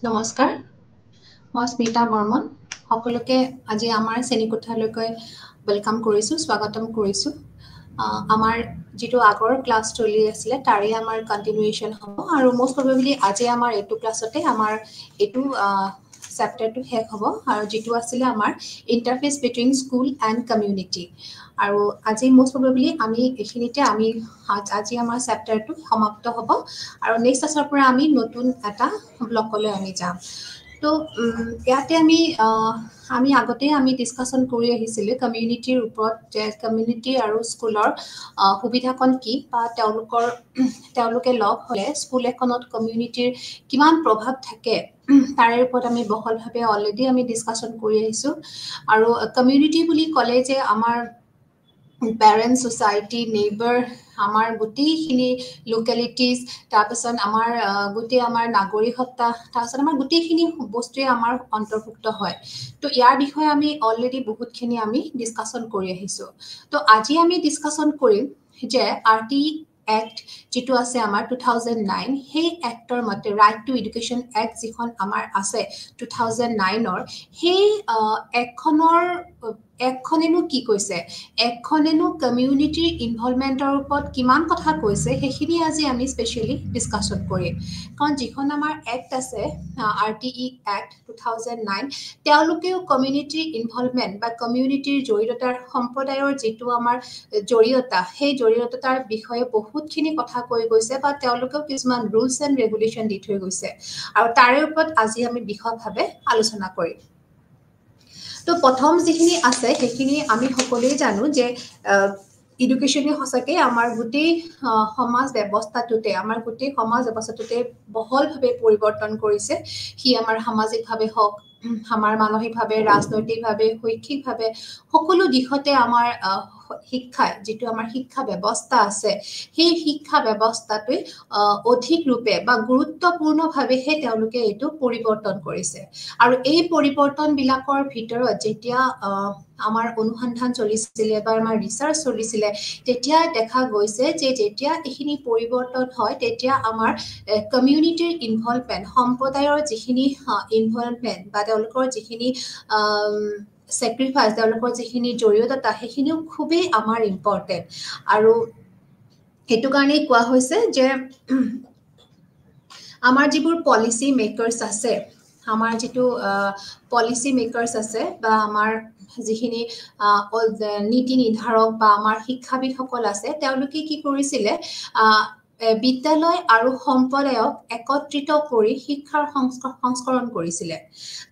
নমস্কাৰ, মই স্মিতা বৰ্মন। সকলোকে আজি আমাৰ শ্ৰেণীকোঠালৈকে ৱেলকাম কৰিছোঁ, স্বাগতম কৰিছোঁ। আমাৰ যিটো আগৰ ক্লাছ চলি আছিলে তাৰে আমাৰ কণ্টিনিউৱেশ্যন হ'ব আৰু মষ্ট প্ৰবেবলি আজি আমাৰ এইটো ক্লাছতে আমাৰ এইটো চেপ্টাৰটো শেষ হ'ব আৰু যিটো আছিলে আমাৰ interface between school and community. আৰু আজি মষ্ট প্ৰবেবলি আমি এইখিনিতে আজি আমাৰ চেপ্টাৰটো সমাপ্ত হ'ব আৰু নেক্সট ক্লাছৰ পৰা আমি নতুন এটা ব্লকলৈ আমি যাম। তো ইয়াতে আমি আগতে ডিছকাশ্যন কৰি আহিছিলোঁ কমিউনিটিৰ ওপৰত, যে কমিউনিটি আৰু স্কুলৰ সুবিধাকণ কি বা তেওঁলোকে লগ হ'লে স্কুল এখনত কমিউনিটিৰ কিমান প্ৰভাৱ থাকে তাৰে ওপৰত আমি বহলভাৱে অলৰেডি আমি ডিছকাশ্যন কৰি আহিছোঁ। আৰু কমিউনিটি বুলি ক'লে যে আমাৰ পেৰেণ্টছ, ছ'চাইটি, নেইবাৰ, আমাৰ গোটেইখিনি লোকেলিটিজ, তাৰপিছত আমাৰ গোটেই আমাৰ নাগৰিকত্বা, তাৰপিছত আমাৰ গোটেইখিনি বস্তুৱে আমাৰ অন্তৰ্ভুক্ত হয়। তো ইয়াৰ বিষয়ে আমি অলৰেডি বহুতখিনি আমি ডিছকাশ্যন কৰি আহিছোঁ। তো আজি আমি ডিছকাশ্যন কৰিম যে RT এক্ট যিটো আছে আমাৰ 2009, সেই এক্টৰ মতে ৰাইট টু এডুকেশ্যন এক্ট যিখন আমাৰ আছে 2009-ৰ, সেই এক্টখনেনো কি কৈছে, এক্টখনেনো কমিউনিটিৰ ইনভলভমেণ্টৰ ওপৰত কিমান কথা কৈছে, সেইখিনি আজি আমি স্পেচিয়েলি ডিছকাশ্যন কৰিম। কাৰণ যিখন আমাৰ এক্ট আছে RTE এক্ট 2009, তেওঁলোকেও কমিউনিটিৰ ইনভলভমেণ্ট বা কমিউনিটিৰ জড়িততাৰ, সম্প্ৰদায়ৰ যিটো আমাৰ জড়িয়তা, সেই জড়িয়তাৰ বিষয়ে বহুতখিনি কথা কৈ গৈছে বা তেওঁলোকেও কিছুমান ৰুলছ এণ্ড ৰেগুলেশ্যন দি থৈ গৈছে আৰু তাৰে ওপৰত আজি আমি বিশদভাৱে আলোচনা কৰিম। তো প্ৰথম যিখিনি আছে সেইখিনি আমি সকলোৱে জানো যে এডুকেশ্যনে সঁচাকৈ আমাৰ গোটেই সমাজ ব্যৱস্থাটোতে বহলভাৱে পৰিৱৰ্তন কৰিছে। সি আমাৰ সামাজিকভাৱে হওক, আমাৰ মানসিকভাৱে, ৰাজনৈতিকভাৱে, শৈক্ষিকভাৱে সকলো দিশতে আমাৰ শিক্ষাই, যিটো আমাৰ শিক্ষা ব্যৱস্থা আছে, সেই শিক্ষা ব্যৱস্থাটোৱে অধিক ৰূপে বা গুৰুত্বপূৰ্ণভাৱেহে তেওঁলোকে এইটো পৰিৱৰ্তন কৰিছে। আৰু এই পৰিৱৰ্তনবিলাকৰ ভিতৰত যেতিয়া আমাৰ অনুসন্ধান চলিছিলে বা আমাৰ ৰিচাৰ্চ চলিছিলে, তেতিয়া দেখা গৈছে যে যেতিয়া এইখিনি পৰিৱৰ্তন হয় তেতিয়া আমাৰ কমিউনিটিৰ ইনভলভমেণ্ট, সম্প্ৰদায়ৰ যিখিনি ইনভলভমেণ্ট বা তেওঁলোকৰ যিখিনি ছেক্ৰিফাইচ, তেওঁলোকৰ যিখিনি জড়িয়তা, সেইখিনিও খুবেই আমাৰ ইম্পৰ্টেণ্ট। আৰু সেইটো কাৰণেই কোৱা হৈছে যে আমাৰ যিবোৰ পলিচি মেকাৰ্ছ আছে, আমাৰ যিটো পলিচি মেকাৰ্ছ আছে বা আমাৰ যিখিনি নীতি নিৰ্ধাৰক বা আমাৰ শিক্ষাবিদসকল আছে, তেওঁলোকে কি কৰিছিলে, বিদ্যালয় আৰু সম্প্ৰদায়ক একত্ৰিত কৰি শিক্ষাৰ সংস্কৰণ কৰিছিলে।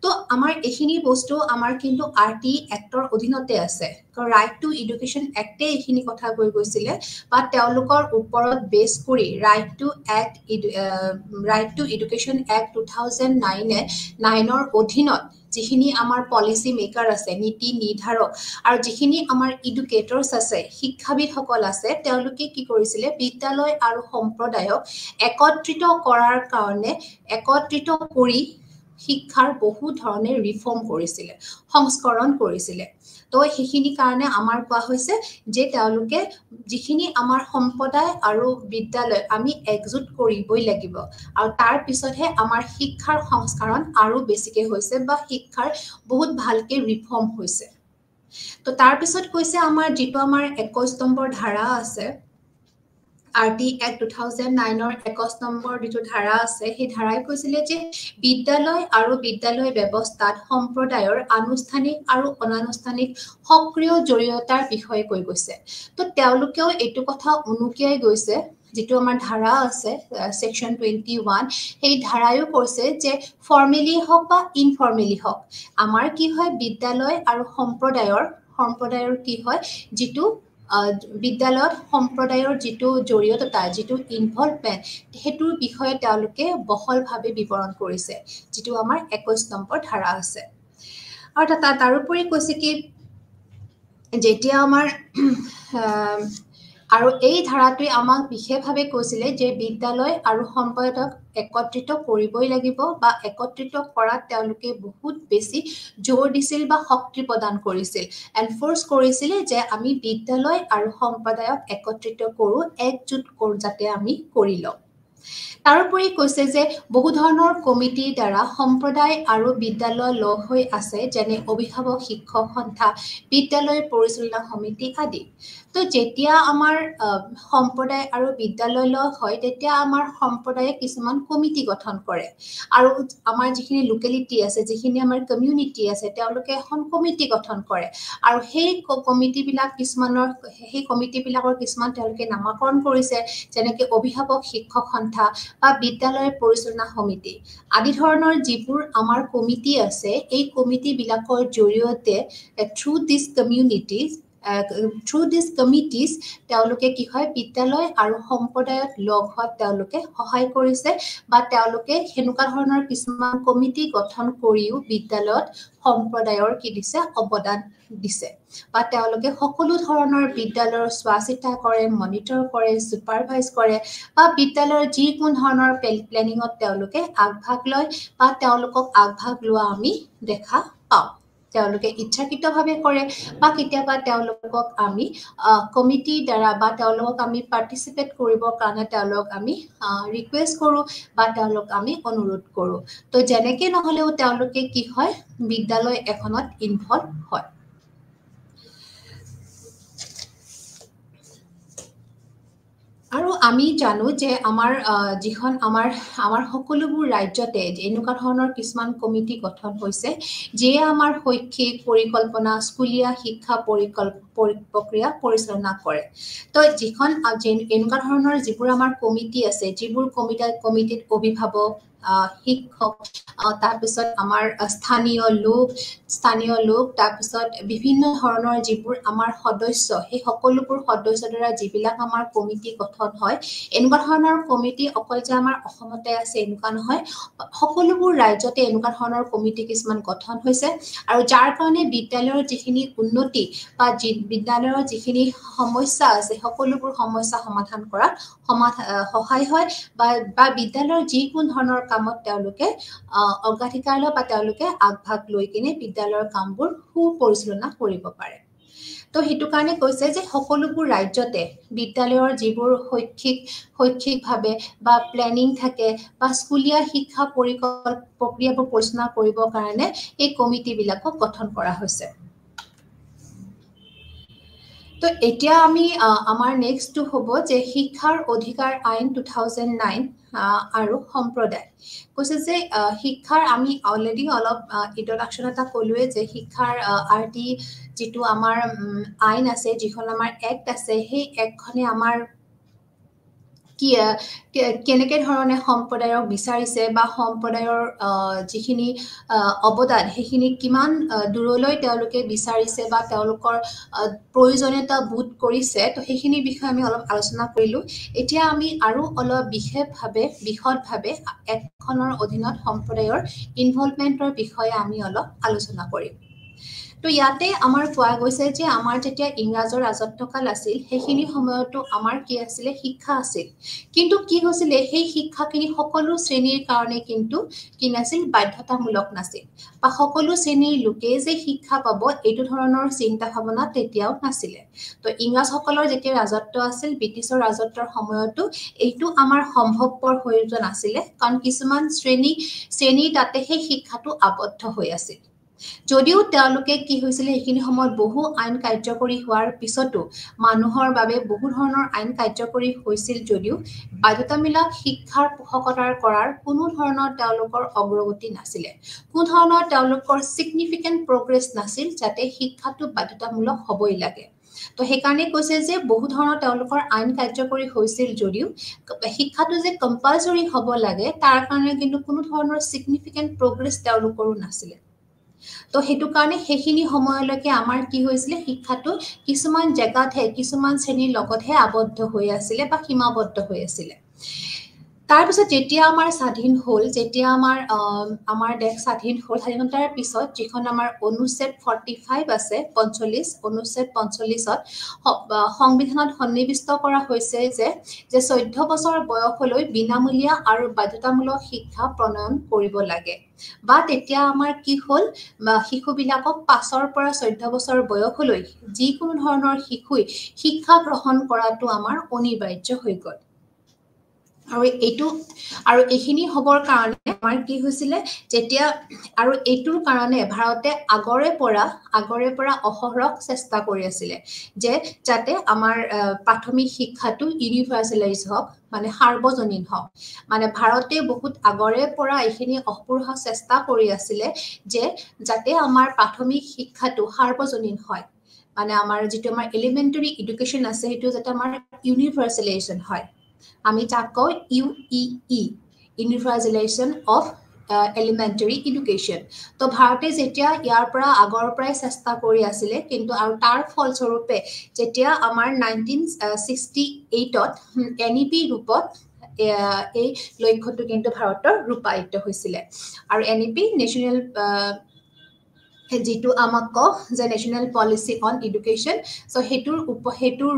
তো আমাৰ এইখিনি বস্তু আমাৰ কিন্তু RT এক্টৰ অধীনতে আছে। ৰাইট টু এডুকেশ্যন এক্টে এইখিনি কথা কৈ গৈছিলে বা তেওঁলোকৰ ওপৰত বেছ কৰি ৰাইট টু এডুকেশ্যন এক্ট 2009-ৰ অধীনত যিখিনি আমাৰ পলিচি মেকাৰ আছে, নীতি নিৰ্ধাৰক, আৰু যিখিনি আমাৰ এডুকেটৰ্ছ আছে, শিক্ষাবিদসকল আছে, তেওঁলোকে কি কৰিছিলে, বিদ্যালয় আৰু সম্প্ৰদায়ক একত্ৰিত কৰাৰ কাৰণে একত্ৰিত কৰি শিক্ষাৰ বহু ধৰণে ৰিফৰ্ম কৰিছিলে, সংস্কৰণ কৰিছিলে। তো সেইখিনি কাৰণে আমাৰ কোৱা হৈছে যে তেওঁলোকে যিখিনি আমাৰ সম্প্ৰদায় আৰু বিদ্যালয় আমি একজোট কৰিবই লাগিব আৰু তাৰ পিছতহে আমাৰ শিক্ষাৰ সংস্কৰণ আৰু বেছিকৈ হৈছে বা শিক্ষাৰ বহুত ভালকৈ ৰিফৰ্ম হৈছে। তো তাৰপিছত কৈছে আমাৰ যিটো আমাৰ 21 নম্বৰ ধাৰা আছে, RT এক্ট 2009-ৰ 21 নম্বৰ যিটো ধাৰা আছে, সেই ধাৰাই কৈছিলে যে বিদ্যালয় আৰু বিদ্যালয় ব্যৱস্থাত সম্প্ৰদায়ৰ আনুষ্ঠানিক আৰু অনানুষ্ঠানিক সক্ৰিয় জড়িয়তাৰ বিষয়ে কৈ গৈছে। তো তেওঁলোকেও এইটো কথা উনুকিয়াই গৈছে, যিটো আমাৰ ধাৰা আছে ছেকশ্যন 21, সেই ধাৰায়ো কৈছে যে ফৰ্মেলি হওক বা ইনফৰ্মেলি হওক, আমাৰ কি হয়, বিদ্যালয় আৰু সম্প্ৰদায়ৰ কি হয়, যিটো বিদ্যালয়ত সম্প্ৰদায়ৰ যিটো জড়িয়তা, যিটো ইনভলভমেণ্ট, সেইটোৰ বিষয়ে তেওঁলোকে বহলভাৱে বিৱৰণ কৰিছে, যিটো আমাৰ 21 নম্বৰ ধাৰা আছে। আৰু তাৰোপৰি কৈছে কি, যেতিয়া আমাৰ আৰু এই ধাৰাটোৱে আমাক বিশেষভাৱে কৈছিলে যে বিদ্যালয় আৰু সম্প্ৰদায়ক একত্ৰিত কৰিবই লাগিব বা একত্ৰিত কৰাত তেওঁলোকে বহুত বেছি জোৰ দিছিল বা শক্তি প্ৰদান কৰিছিল, এনফৰ্চ কৰিছিলে যে আমি বিদ্যালয় আৰু সম্প্ৰদায়ক একত্ৰিত কৰোঁ, একজোট কৰোঁ, যাতে আমি কৰি লওঁ। তাৰোপৰি কৈছে যে বহু ধৰণৰ কমিটিৰ দ্বাৰা সম্প্ৰদায় আৰু বিদ্যালয় লগ হৈ আছে যেনে অভিভাৱক শিক্ষক সন্থা বিদ্যালয় পৰিচালনা সমিতি আদি তো যেতিয়া আমাৰ সম্প্ৰদায় আৰু বিদ্যালয় লগ হয় তেতিয়া আমাৰ সম্প্ৰদায়ে কিছুমান কমিটি গঠন কৰে আৰু আমাৰ যিখিনি লোকেলিটি আছে যিখিনি আমাৰ কমিউনিটি আছে তেওঁলোকে এখন কমিটি গঠন কৰে আৰু সেই কমিটিবিলাক কিছুমানৰ সেই কমিটিবিলাকৰ কিছুমান তেওঁলোকে নামাকৰণ কৰিছে যেনেকৈ অভিভাৱক শিক্ষক সন্থা বা বিদ্যালয় পৰিচালনা সমিতি আদি ধৰণৰ যিবোৰ আমাৰ কমিটি আছে এই কমিটিবিলাকৰ জৰিয়তে থ্ৰু দিছ কমিটিজ তেওঁলোকে কি হয় বিদ্যালয় আৰু সম্প্ৰদায়ত লগ হোৱাত তেওঁলোকে সহায় কৰিছে বা তেওঁলোকে সেনেকুৱা ধৰণৰ কিছুমান কমিটি গঠন কৰিও বিদ্যালয়ত সম্প্ৰদায়ৰ কি দিছে অৱদান দিছে বা তেওঁলোকে সকলো ধৰণৰ বিদ্যালয়ৰ চোৱা চিতা কৰে মনিটৰ কৰে সুপাৰভাইজ কৰে বা বিদ্যালয়ৰ যিকোনো ধৰণৰ প্লেনিঙত তেওঁলোকে আগভাগ লয় বা তেওঁলোকক আগভাগ লোৱা আমি দেখা পাওঁ তেওঁলোকে ইচ্ছাকৃতভাৱে কৰে বা কেতিয়াবা তেওঁলোকক আমি কমিটিৰ দ্বাৰা বা তেওঁলোকক আমি পাৰ্টিচিপেট কৰিবৰ কাৰণে তেওঁলোকক আমি ৰিকুৱেষ্ট কৰোঁ বা তেওঁলোক আমি অনুৰোধ কৰোঁ তো যেনেকৈ নহ'লেও তেওঁলোকে কি হয় বিদ্যালয় এখনত ইনভলভ হয় আৰু আমি জানো যে আমাৰ যিখন আমাৰ সকলোবোৰ ৰাজ্যতে এনেকুৱা ধৰণৰ কিছুমান কমিটি গঠন হৈছে যিয়ে আমাৰ শৈক্ষিক পৰিকল্পনা স্কুলীয়া শিক্ষা প্ৰক্ৰিয়া পৰিচালনা কৰে তো যিখন এনেকুৱা ধৰণৰ যিবোৰ আমাৰ কমিটি আছে যিবোৰ কমিটিত অভিভাৱক শিক্ষক তাৰপিছত আমাৰ স্থানীয় লোক তাৰপিছত বিভিন্ন ধৰণৰ যিবোৰ আমাৰ সদস্য সেই সকলোবোৰ সদস্যৰ দ্বাৰা যিবিলাক আমাৰ কমিটি গঠন হয় এনেকুৱা ধৰণৰ কমিটি অকল যে আমাৰ অসমতে আছে এনেকুৱা নহয় সকলোবোৰ ৰাজ্যতে এনেকুৱা ধৰণৰ কমিটি কিছুমান গঠন হৈছে আৰু যাৰ কাৰণে বিদ্যালয়ৰ যিখিনি উন্নতি বা বিদ্যালয়ৰ যিখিনি সমস্যা আছে সকলোবোৰ সমস্যা সমাধান কৰাত সহায় হয় বা বিদ্যালয়ৰ যিকোনো ধৰণৰ কামত তেওঁলোকে অগ্ৰাধিকাৰ লয় বা তেওঁলোকে আগভাগ লৈ কিনে বিদ্যালয়ৰ কামবোৰ সুপৰিচালনা কৰিব পাৰে তো সেইটো কাৰণে কৈছে যে সকলোবোৰ ৰাজ্যতে বিদ্যালয়ৰ যিবোৰ শৈক্ষিকভাৱে বা প্লেনিং থাকে বা স্কুলীয়া শিক্ষা প্ৰক্ৰিয়াবোৰ পৰিচালনা কৰিবৰ কাৰণে এই কমিটিবিলাকক গঠন কৰা হৈছে তো এতিয়া আমি আমাৰ নেক্সটটো হ'ব যে শিক্ষাৰ অধিকাৰ আইন 2009 আৰু সম্প্ৰদায় কৈছে যে শিক্ষাৰ আমি অলৰেডি অলপ ইন্ট্ৰডাকশ্যন এটা ক'লোৱে যে শিক্ষাৰ আৰটি যিটো আমাৰ আইন আছে যিখন আমাৰ এক্ট আছে সেই এক্টখনে আমাৰ কেনেকৈ ধৰণে সম্প্ৰদায়ক বিচাৰিছে বা সম্প্ৰদায়ৰ যিখিনি অৱদান সেইখিনি কিমান দূৰলৈ তেওঁলোকে বিচাৰিছে বা তেওঁলোকৰ প্ৰয়োজনীয়তা বোধ কৰিছে তো সেইখিনি বিষয়ে আমি অলপ আলোচনা কৰিলোঁ এতিয়া আমি আৰু অলপ বিশদভাৱে এক্টখনৰ অধীনত সম্প্ৰদায়ৰ ইনভলভমেণ্টৰ বিষয়ে আমি অলপ আলোচনা কৰিম তো ইয়াতে আমাৰ কোৱা গৈছে যে আমাৰ যেতিয়া ইংৰাজৰ ৰাজত্বকাল আছিল সেইখিনি সময়তো আমাৰ কি আছিলে শিক্ষা আছিল কিন্তু কি হৈছিলে সেই শিক্ষাখিনি সকলো শ্ৰেণীৰ কাৰণে কিন্তু কি নাছিল বাধ্যতামূলক নাছিল বা সকলো শ্ৰেণীৰ লোকে যে শিক্ষা পাব এইটো ধৰণৰ চিন্তা ভাৱনা তেতিয়াও নাছিলে তো ইংৰাজসকলৰ যেতিয়া ৰাজত্ব আছিল ব্ৰিটিছৰ ৰাজত্বৰ সময়তো এইটো আমাৰ সম্ভৱপৰ হৈ যোৱা নাছিলে কাৰণ কিছুমান শ্ৰেণী তাতে সেই শিক্ষাটো আবদ্ধ হৈ আছিল যদিও তেওঁলোকে কি হৈছিলে সেইখিনি সময়ত বহু আইন কাৰ্যকৰী হোৱাৰ পিছতো মানুহৰ বাবে বহু ধৰণৰ আইন কাৰ্যকৰী হৈছিল যদিও বাধ্যতামূলক শিক্ষাৰ পোষকতা কৰাৰ কোনো ধৰণৰ তেওঁলোকৰ অগ্ৰগতি নাছিলে কোনো ধৰণৰ তেওঁলোকৰ ছিগনিফিকেণ্ট প্ৰগ্ৰেছ নাছিল যাতে শিক্ষাটো বাধ্যতামূলক হ'বই লাগে তো সেইকাৰণে কৈছে যে বহু ধৰণৰ তেওঁলোকৰ আইন কাৰ্যকৰী হৈছিল যদিও শিক্ষাটো যে কম্পালচৰি হ'ব লাগে তাৰ কাৰণে কিন্তু কোনো ধৰণৰ ছিগনিফিকেণ্ট প্ৰগ্ৰেছ তেওঁলোকৰো নাছিলে তো সেইটো কাৰণে সেইখিনি সময়লৈকে আমাৰ কি হৈছিলে শিক্ষাটো কিছুমান জেগাতহে কিছুমান শ্ৰেণীৰ লগতহে আবদ্ধ হৈ আছিলে বা সীমাবদ্ধ হৈ আছিলে তাৰপিছত যেতিয়া আমাৰ স্বাধীন হ'ল যেতিয়া আমাৰ দেশ স্বাধীন হ'ল স্বাধীনতাৰ পিছত যিখন আমাৰ অনুচ্ছেদ 45 আছে 45 অনুচ্ছেদ 45ত সংবিধানত সন্নিৱিষ্ট কৰা হৈছে যে 14 বছৰ বয়সলৈ বিনামূলীয়া আৰু বাধ্যতামূলক শিক্ষা প্ৰণয়ন কৰিব লাগে বা তেতিয়া আমাৰ কি হ'ল শিশুবিলাকক 5ৰ পৰা 14 বছৰ বয়সলৈ যিকোনো ধৰণৰ শিশুই শিক্ষা গ্ৰহণ কৰাটো আমাৰ অনিবাৰ্য হৈ গ'ল আৰু এইখিনি হবৰ কাৰণে আমাৰ কি হৈছিলে যেতিয়া আৰু এইটোৰ কাৰণে ভাৰতে আগৰে পৰা অহৰহ চেষ্টা কৰি আছিলে যে যাতে আমাৰ প্ৰাথমিক শিক্ষাটো ইউনিভাৰ্চেলাইজ হওক মানে সাৰ্বজনীন হওক মানে ভাৰতে বহুত আগৰে পৰা এইখিনি অপূৰ্ব চেষ্টা কৰি আছিলে যে যাতে আমাৰ প্ৰাথমিক শিক্ষাটো সাৰ্বজনীন হয় মানে আমাৰ যিটো আমাৰ এলিমেণ্টাৰী এডুকেশ্যন আছে সেইটো যাতে আমাৰ ইউনিভাৰ্চেলাইজেশ্যন হয় আমি তাক কওঁ UEE ইউনিভাৰ্চেলাইজেশ্যন অফ এলিমেণ্টাৰী এডুকেশ্যন তো ভাৰতে যেতিয়া ইয়াৰ পৰা আগৰ পৰাই চেষ্টা কৰি আছিলে কিন্তু আৰু তাৰ ফলস্বৰূপে যেতিয়া আমাৰ 1968ত NEP ৰূপত এই লক্ষ্যটো কিন্তু ভাৰতৰ ৰূপায়িত হৈছিলে আৰু NEP নেশ্যনেল যিটো আমাক কওঁ যে নেশ্যনেল পলিচি অন এডুকেশ্যন চ' সেইটোৰ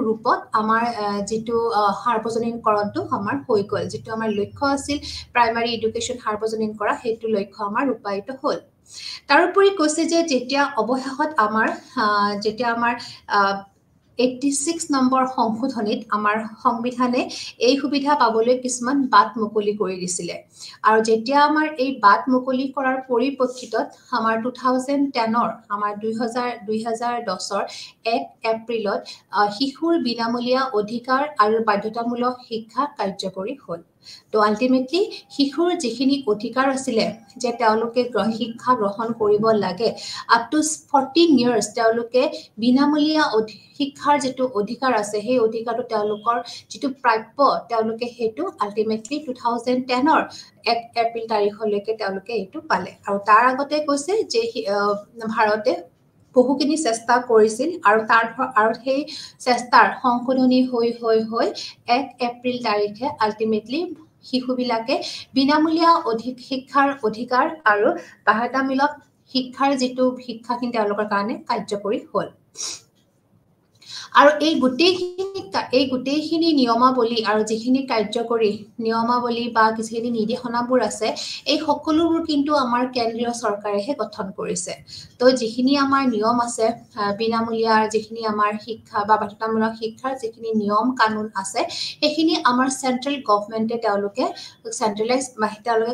ৰূপত আমাৰ যিটো সাৰ্বজনীনকৰণটো আমাৰ হৈ গ'ল যিটো আমাৰ লক্ষ্য আছিল প্ৰাইমাৰী এডুকেশ্যন সাৰ্বজনীন কৰা সেইটো লক্ষ্য আমাৰ ৰূপায়িত হ'ল তাৰোপৰি কৈছে যে যেতিয়া অৱশেষত যেতিয়া আমাৰ 86 নম্বৰ সংশোধনীত আমাৰ সংবিধানে এই সুবিধা পাবলৈ কিছুমান বাট মুকলি কৰি দিছিলে আৰু যেতিয়া আমাৰ এই বাট মুকলি কৰাৰ পৰিপ্ৰেক্ষিতত আমাৰ 2010ৰ আমাৰ 2010ৰ 1 এপ্ৰিলত শিশুৰ বিনামূলীয়া অধিকাৰ আৰু বাধ্যতামূলক শিক্ষা কাৰ্যকৰী হ'ল তো আল্টিমেটলি শিশুৰ যিখিনি অধিকাৰ আছিলে যে তেওঁলোকে শিক্ষা গ্ৰহণ কৰিব লাগে আপ টু 14 ইয়াৰ্ছ তেওঁলোকে বিনামূলীয়া শিক্ষাৰ যিটো অধিকাৰ আছে সেই অধিকাৰটো তেওঁলোকৰ যিটো প্ৰাপ্য তেওঁলোকে সেইটো আল্টিমেটলি 2010ৰ 1 এপ্ৰিল তাৰিখলৈকে তেওঁলোকে এইটো পালে আৰু তাৰ আগতে কৈছে যে ভাৰতে বহুখিনি চেষ্টা কৰিছিল আৰু সেই চেষ্টাৰ সংশোধনী হৈ 1 এপ্ৰিল তাৰিখে আল্টিমেটলি শিশুবিলাকে বিনামূলীয়া শিক্ষাৰ অধিকাৰ আৰু বাধ্যতামূলক শিক্ষাৰ যিটো শিক্ষাখিনি তেওঁলোকৰ কাৰণে কাৰ্যকৰী হ'ল আৰু এই গোটেইখিনি নিয়মাৱলী আৰু যিখিনি কাৰ্যকৰী নিয়মাৱলী বা কিছুখিনি নিৰ্দেশনাবোৰ আছে এই সকলোবোৰ কিন্তু আমাৰ কেন্দ্ৰীয় চৰকাৰেহে গঠন কৰিছে তো যিখিনি আমাৰ নিয়ম আছে বিনামূলীয়াৰ যিখিনি আমাৰ শিক্ষা বা বাধ্যতামূলক শিক্ষাৰ যিখিনি নিয়ম কানুন আছে সেইখিনি আমাৰ চেন্ট্ৰেল গভৰ্ণমেণ্টে তেওঁলোকে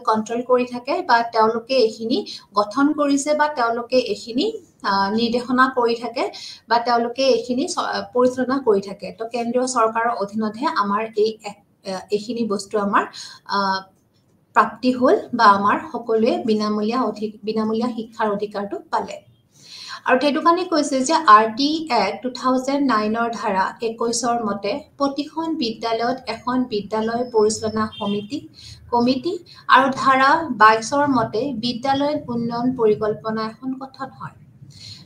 কন্ট্ৰল কৰি থাকে বা তেওঁলোকে এইখিনি গঠন কৰিছে বা তেওঁলোকে এইখিনি নিৰ্দেশনা কৰি থাকে বা তেওঁলোকে এইখিনি পৰিচালনা কৰি থাকে তো কেন্দ্ৰীয় চৰকাৰৰ অধীনতহে আমাৰ এইখিনি বস্তু আমাৰ প্ৰাপ্তি হ'ল বা আমাৰ সকলোৱে বিনামূলীয়া শিক্ষাৰ অধিকাৰটো পালে আৰু সেইটো কাৰণে কৈছে যে RT Act 2009ৰ ধাৰা 21ৰ মতে প্ৰতিখন বিদ্যালয়ত এখন বিদ্যালয় পৰিচালনা কমিটি আৰু ধাৰা 22ৰ মতে বিদ্যালয় উন্নয়ন পৰিকল্পনা এখন গঠন হয়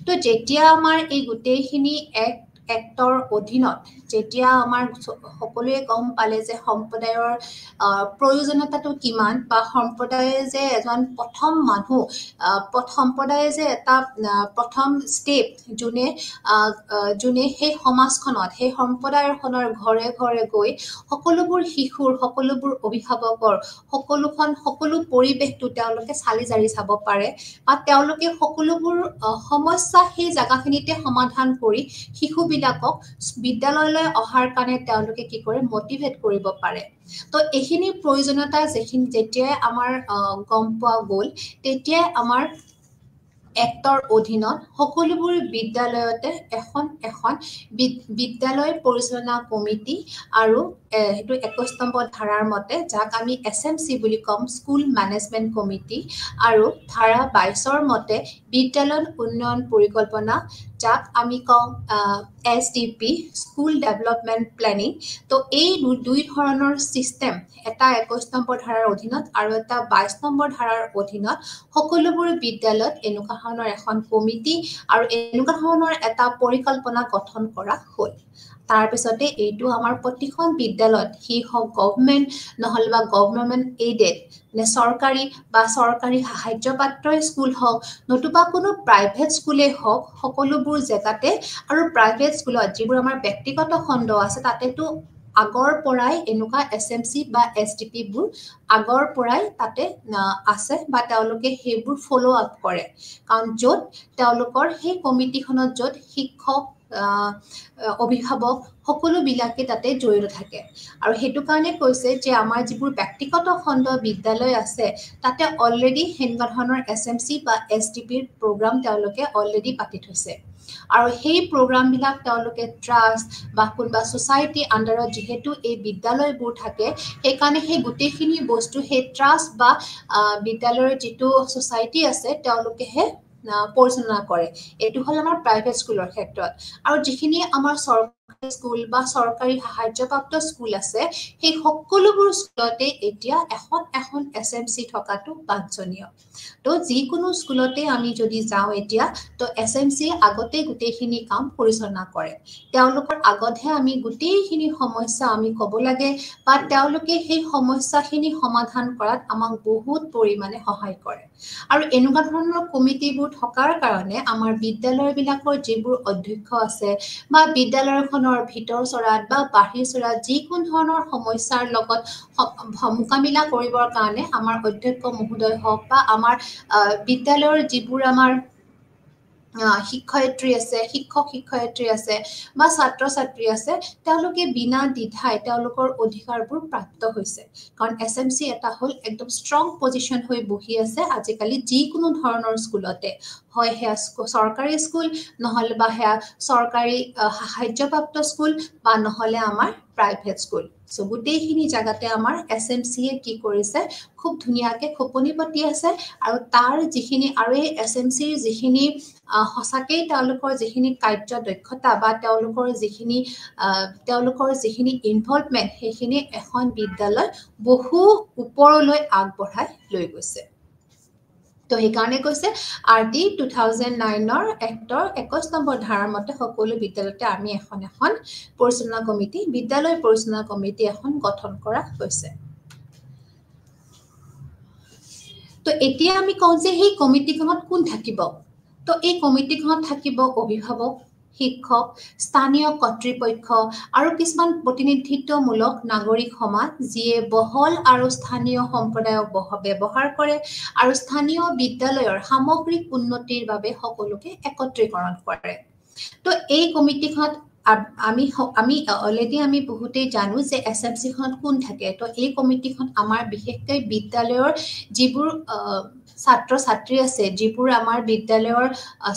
তো যেতিয়া আমাৰ এই গোটেইখিনি এক্টৰ অধীনত যেতিয়া আমাৰ সকলোৱে গম পালে যে সম্প্ৰদায়ৰ প্ৰয়োজনীয়তাটো কিমান বা সম্প্ৰদায়ে যে এজন প্ৰথম মানুহ সম্প্ৰদায়ে যে এটা প্ৰথম ষ্টেপ যোনে সেই সমাজখনত সেই সম্প্ৰদায়খনৰ ঘৰে ঘৰে গৈ সকলোবোৰ শিশুৰ সকলোবোৰ অভিভাৱকৰ সকলো পৰিৱেশটো তেওঁলোকে চালি জাৰি চাব পাৰে বা তেওঁলোকে সকলোবোৰ সমস্যা সেই জাগাখিনিতে সমাধান কৰি শিশুবিলাকক বিদ্যালয়লৈ অহাৰ কাৰণে তেওঁলোকে কি কৰে মটিভেট কৰিব পাৰে তো এইখিনি প্ৰয়োজনীয়তা যেতিয়াই আমাৰ গম পোৱা গ'ল তেতিয়াই আমাৰ এক্টৰ অধীনত সকলোবোৰ বিদ্যালয়তে এখন বিদ্যালয় পৰিচালনা কমিটি আৰু সেইটো 21 নম্বৰ ধাৰাৰ মতে যাক আমি SMC বুলি কম স্কুল মেনেজমেণ্ট কমিটি আৰু ধাৰা 22ৰ মতে বিদ্যালয় উন্নয়ন পৰিকল্পনা যাক আমি কওঁ SDP স্কুল ডেভেলপমেণ্ট প্লেনিং তো এই দুই ধৰণৰ সিস্টেম এটা 21 নম্বৰ ধাৰাৰ অধীনত আৰু এটা 22 নম্বৰ ধাৰাৰ অধীনত সকলোবোৰ বিদ্যালয়ত এনেকুৱা ধৰণৰ এখন কমিটি আৰু এনেকুৱা ধৰণৰ এটা পৰিকল্পনা গঠন কৰা হ'ল তাৰ পিছতে এইটো আমাৰ প্ৰতিখন বিদ্যালয়ত হি হওক গভৰ্ণমেণ্ট নহলে বা গভৰ্ণমেণ্ট এইডেড নে চৰকাৰী সাহায্যপ্ৰাপ্ত স্কুল হওক নতুবা কোনো প্ৰাইভেট স্কুলে হওক সকলোবোৰ জেগাতে আৰু প্ৰাইভেট স্কুলত যিবোৰ আমাৰ ব্যক্তিগত খণ্ড আছে তাতেতো আগৰ পৰাই এনেকুৱা SMC বা SDP বোৰ আগৰ পৰাই তাতে আছে বা তেওঁলোকে সেইবোৰ ফলো আপ কৰে কাৰণ য'ত তেওঁলোকৰ সেই কমিটিখনত য'ত শিক্ষক অভিভাৱক সকলোবিলাকে তাতে জড়িত থাকে আৰু সেইটো কাৰণে কৈছে যে আমাৰ যিবোৰ ব্যক্তিগত খণ্ড বিদ্যালয় আছে তাতে অলৰেডি সেনেকুৱা ধৰণৰ SMC বা STPৰ প্ৰগ্ৰাম তেওঁলোকে অলৰেডি পাতি থৈছে আৰু সেই প্ৰগ্ৰামবিলাক তেওঁলোকে ট্ৰাষ্ট বা কোনোবা ছ'চাইটি আণ্ডাৰত যিহেতু এই বিদ্যালয়বোৰ থাকে সেইকাৰণে সেই গোটেইখিনি বস্তু সেই ট্ৰাষ্ট বা বিদ্যালয়ৰ যিটো ছ'চাইটি আছে তেওঁলোকেহে পৰিচালনা কৰে এইটো হ'ল আমাৰ প্ৰাইভেট স্কুলৰ ক্ষেত্ৰত আৰু যিখিনি আমাৰ চৰকাৰী স্কুল বা চৰকাৰী সাহায্যপ্ৰাপ্ত স্কুল আছে সেই সকলোবোৰ স্কুলতে এতিয়া এখন SMC থকাটো বাঞ্ছনীয় তো যিকোনো স্কুলতে আমি যদি যাওঁ এতিয়া তো SMC আগতে গোটেইখিনি কাম পৰিচালনা কৰে তেওঁলোকৰ আগতহে আমি গোটেইখিনি সমস্যা আমি ক'ব লাগে বা তেওঁলোকে সেই সমস্যাখিনি সমাধান কৰাত আমাক বহুত পৰিমাণে সহায় কৰে আৰু এনেকুৱা ধৰণৰ কমিটিবোৰ থকাৰ কাৰণে আমাৰ বিদ্যালয়বিলাকৰ যিবোৰ অধ্যক্ষ আছে বা বিদ্যালয়খনৰ ভিতৰ চৰাত বা বাহিৰ চৰাত যিকোনো ধৰণৰ সমস্যাৰ লগত মোকাবিলা কৰিবৰ কাৰণে আমাৰ অধ্যক্ষ মহোদয় হওক বা আমাৰ বিদ্যালয়ৰ যিবোৰ আমাৰ শিক্ষয়িত্ৰী আছে শিক্ষয়িত্ৰী আছে বা ছাত্ৰ ছাত্ৰী আছে তেওঁলোকে বিনা দ্বিধাই তেওঁলোকৰ অধিকাৰবোৰ প্ৰাপ্ত হৈছে কাৰণ SMC এটা হ'ল একদম ষ্ট্ৰং পজিশ্যন হৈ বহি আছে আজিকালি যিকোনো ধৰণৰ স্কুলতে হয় সেয়া চৰকাৰী স্কুল নহ'লে বা সেয়া চৰকাৰী সাহায্যপ্ৰাপ্ত স্কুল বা নহ'লে আমাৰ প্ৰাইভেট স্কুল সো গোটেইখিনি জাগাতে আমাৰ SMCয়ে কি কৰিছে খুব ধুনীয়াকৈ খোপনি পাতি আছে আৰু তাৰ যিখিনি আৰু এই SMCৰ যিখিনি সঁচাকেই তেওঁলোকৰ যিখিনি কাৰ্য দক্ষতা বা তেওঁলোকৰ যিখিনি ইনভলভমেণ্ট সেইখিনি এখন বিদ্যালয় বহু ওপৰলৈ আগবঢ়াই লৈ গৈছে তো সেইকাৰণে কৈছে RT 2009 এক্টৰ 21 নম্বৰ ধাৰাৰ মতে সকলো বিদ্যালয়তে আমি এখন পৰিচালনা কমিটি বিদ্যালয় পৰিচালনা কমিটি এখন গঠন কৰা হৈছে তো এতিয়া আমি কওঁ যে সেই কমিটিখনত কোন থাকিব তো এই কমিটিখনত থাকিব অভিভাৱক শিক্ষক স্থানীয় কৰ্তৃপক্ষ আৰু কিছুমান প্ৰতিনিধিত্বমূলক নাগৰিক সমাজ যিয়ে বহল আৰু স্থানীয় সম্প্ৰদায়ক ব্যৱহাৰ কৰে আৰু স্থানীয় বিদ্যালয়ৰ সামগ্ৰিক উন্নতিৰ বাবে সকলোকে একত্ৰীকৰণ কৰে তো এই কমিটিখনত আমি অলৰেডি আমি বহুতেই জানো যে SMCখনত কোন থাকে তো এই কমিটিখন আমাৰ বিশেষকৈ বিদ্যালয়ৰ যিবোৰ ছাত্ৰ ছাত্ৰী আছে যিবোৰ আমাৰ বিদ্যালয়ৰ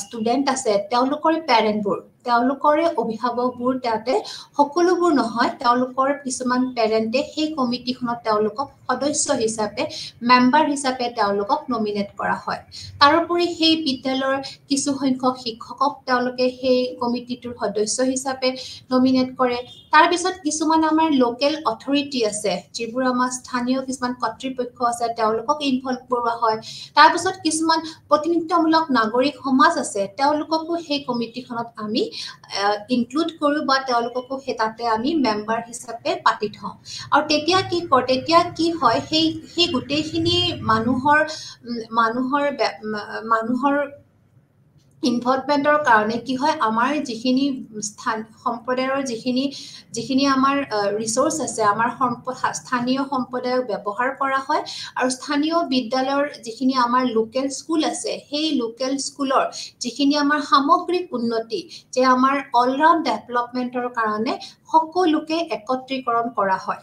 ষ্টুডেণ্ট আছে তেওঁলোকৰ পেৰেণ্টবোৰ তেওঁলোকৰে অভিভাৱকবোৰ তাতে সকলোবোৰ নহয় তেওঁলোকৰ কিছুমান পেৰেণ্টে সেই কমিটিখনত তেওঁলোকক সদস্য হিচাপে মেম্বাৰ হিচাপে তেওঁলোকক নমিনেট কৰা হয় তাৰোপৰি সেই বিদ্যালয়ৰ কিছু সংখ্যক শিক্ষকক তেওঁলোকে সেই কমিটিটোৰ সদস্য হিচাপে নমিনেট কৰে তাৰ পিছত কিছুমান আমাৰ লোকেল অথৰিটি আছে যিবোৰ আমাৰ স্থানীয় কিছুমান কৰ্তৃপক্ষ আছে তেওঁলোকক ইনভলভ কৰোৱা হয় তাৰ পিছত কিছুমান প্ৰতিনিধিত্বমূলক নাগৰিক সমাজ আছে তেওঁলোককো সেই কমিটিখনত আমি ইনক্লুড কৰোঁ বা তেওঁলোককো তাতে আমি মেম্বাৰ হিচাপে পাতি থওঁ আৰু তেতিয়া কি হয় সেই গোটেইখিনি মানুহৰ ইনভলভমেণ্টৰ কাৰণে কি হয় আমাৰ যিখিনি সম্প্ৰদায়ৰ যিখিনি আমাৰ ৰিচোৰ্চ আছে আমাৰ স্থানীয় সম্প্ৰদায়ক ব্যৱহাৰ কৰা হয় আৰু স্থানীয় বিদ্যালয়ৰ যিখিনি আমাৰ লোকেল স্কুল আছে সেই লোকেল স্কুলৰ যিখিনি আমাৰ সামগ্ৰিক উন্নতি যে আমাৰ অলৰাউণ্ড ডেভেলপমেণ্টৰ কাৰণে সকলোকে একত্ৰীকৰণ কৰা হয়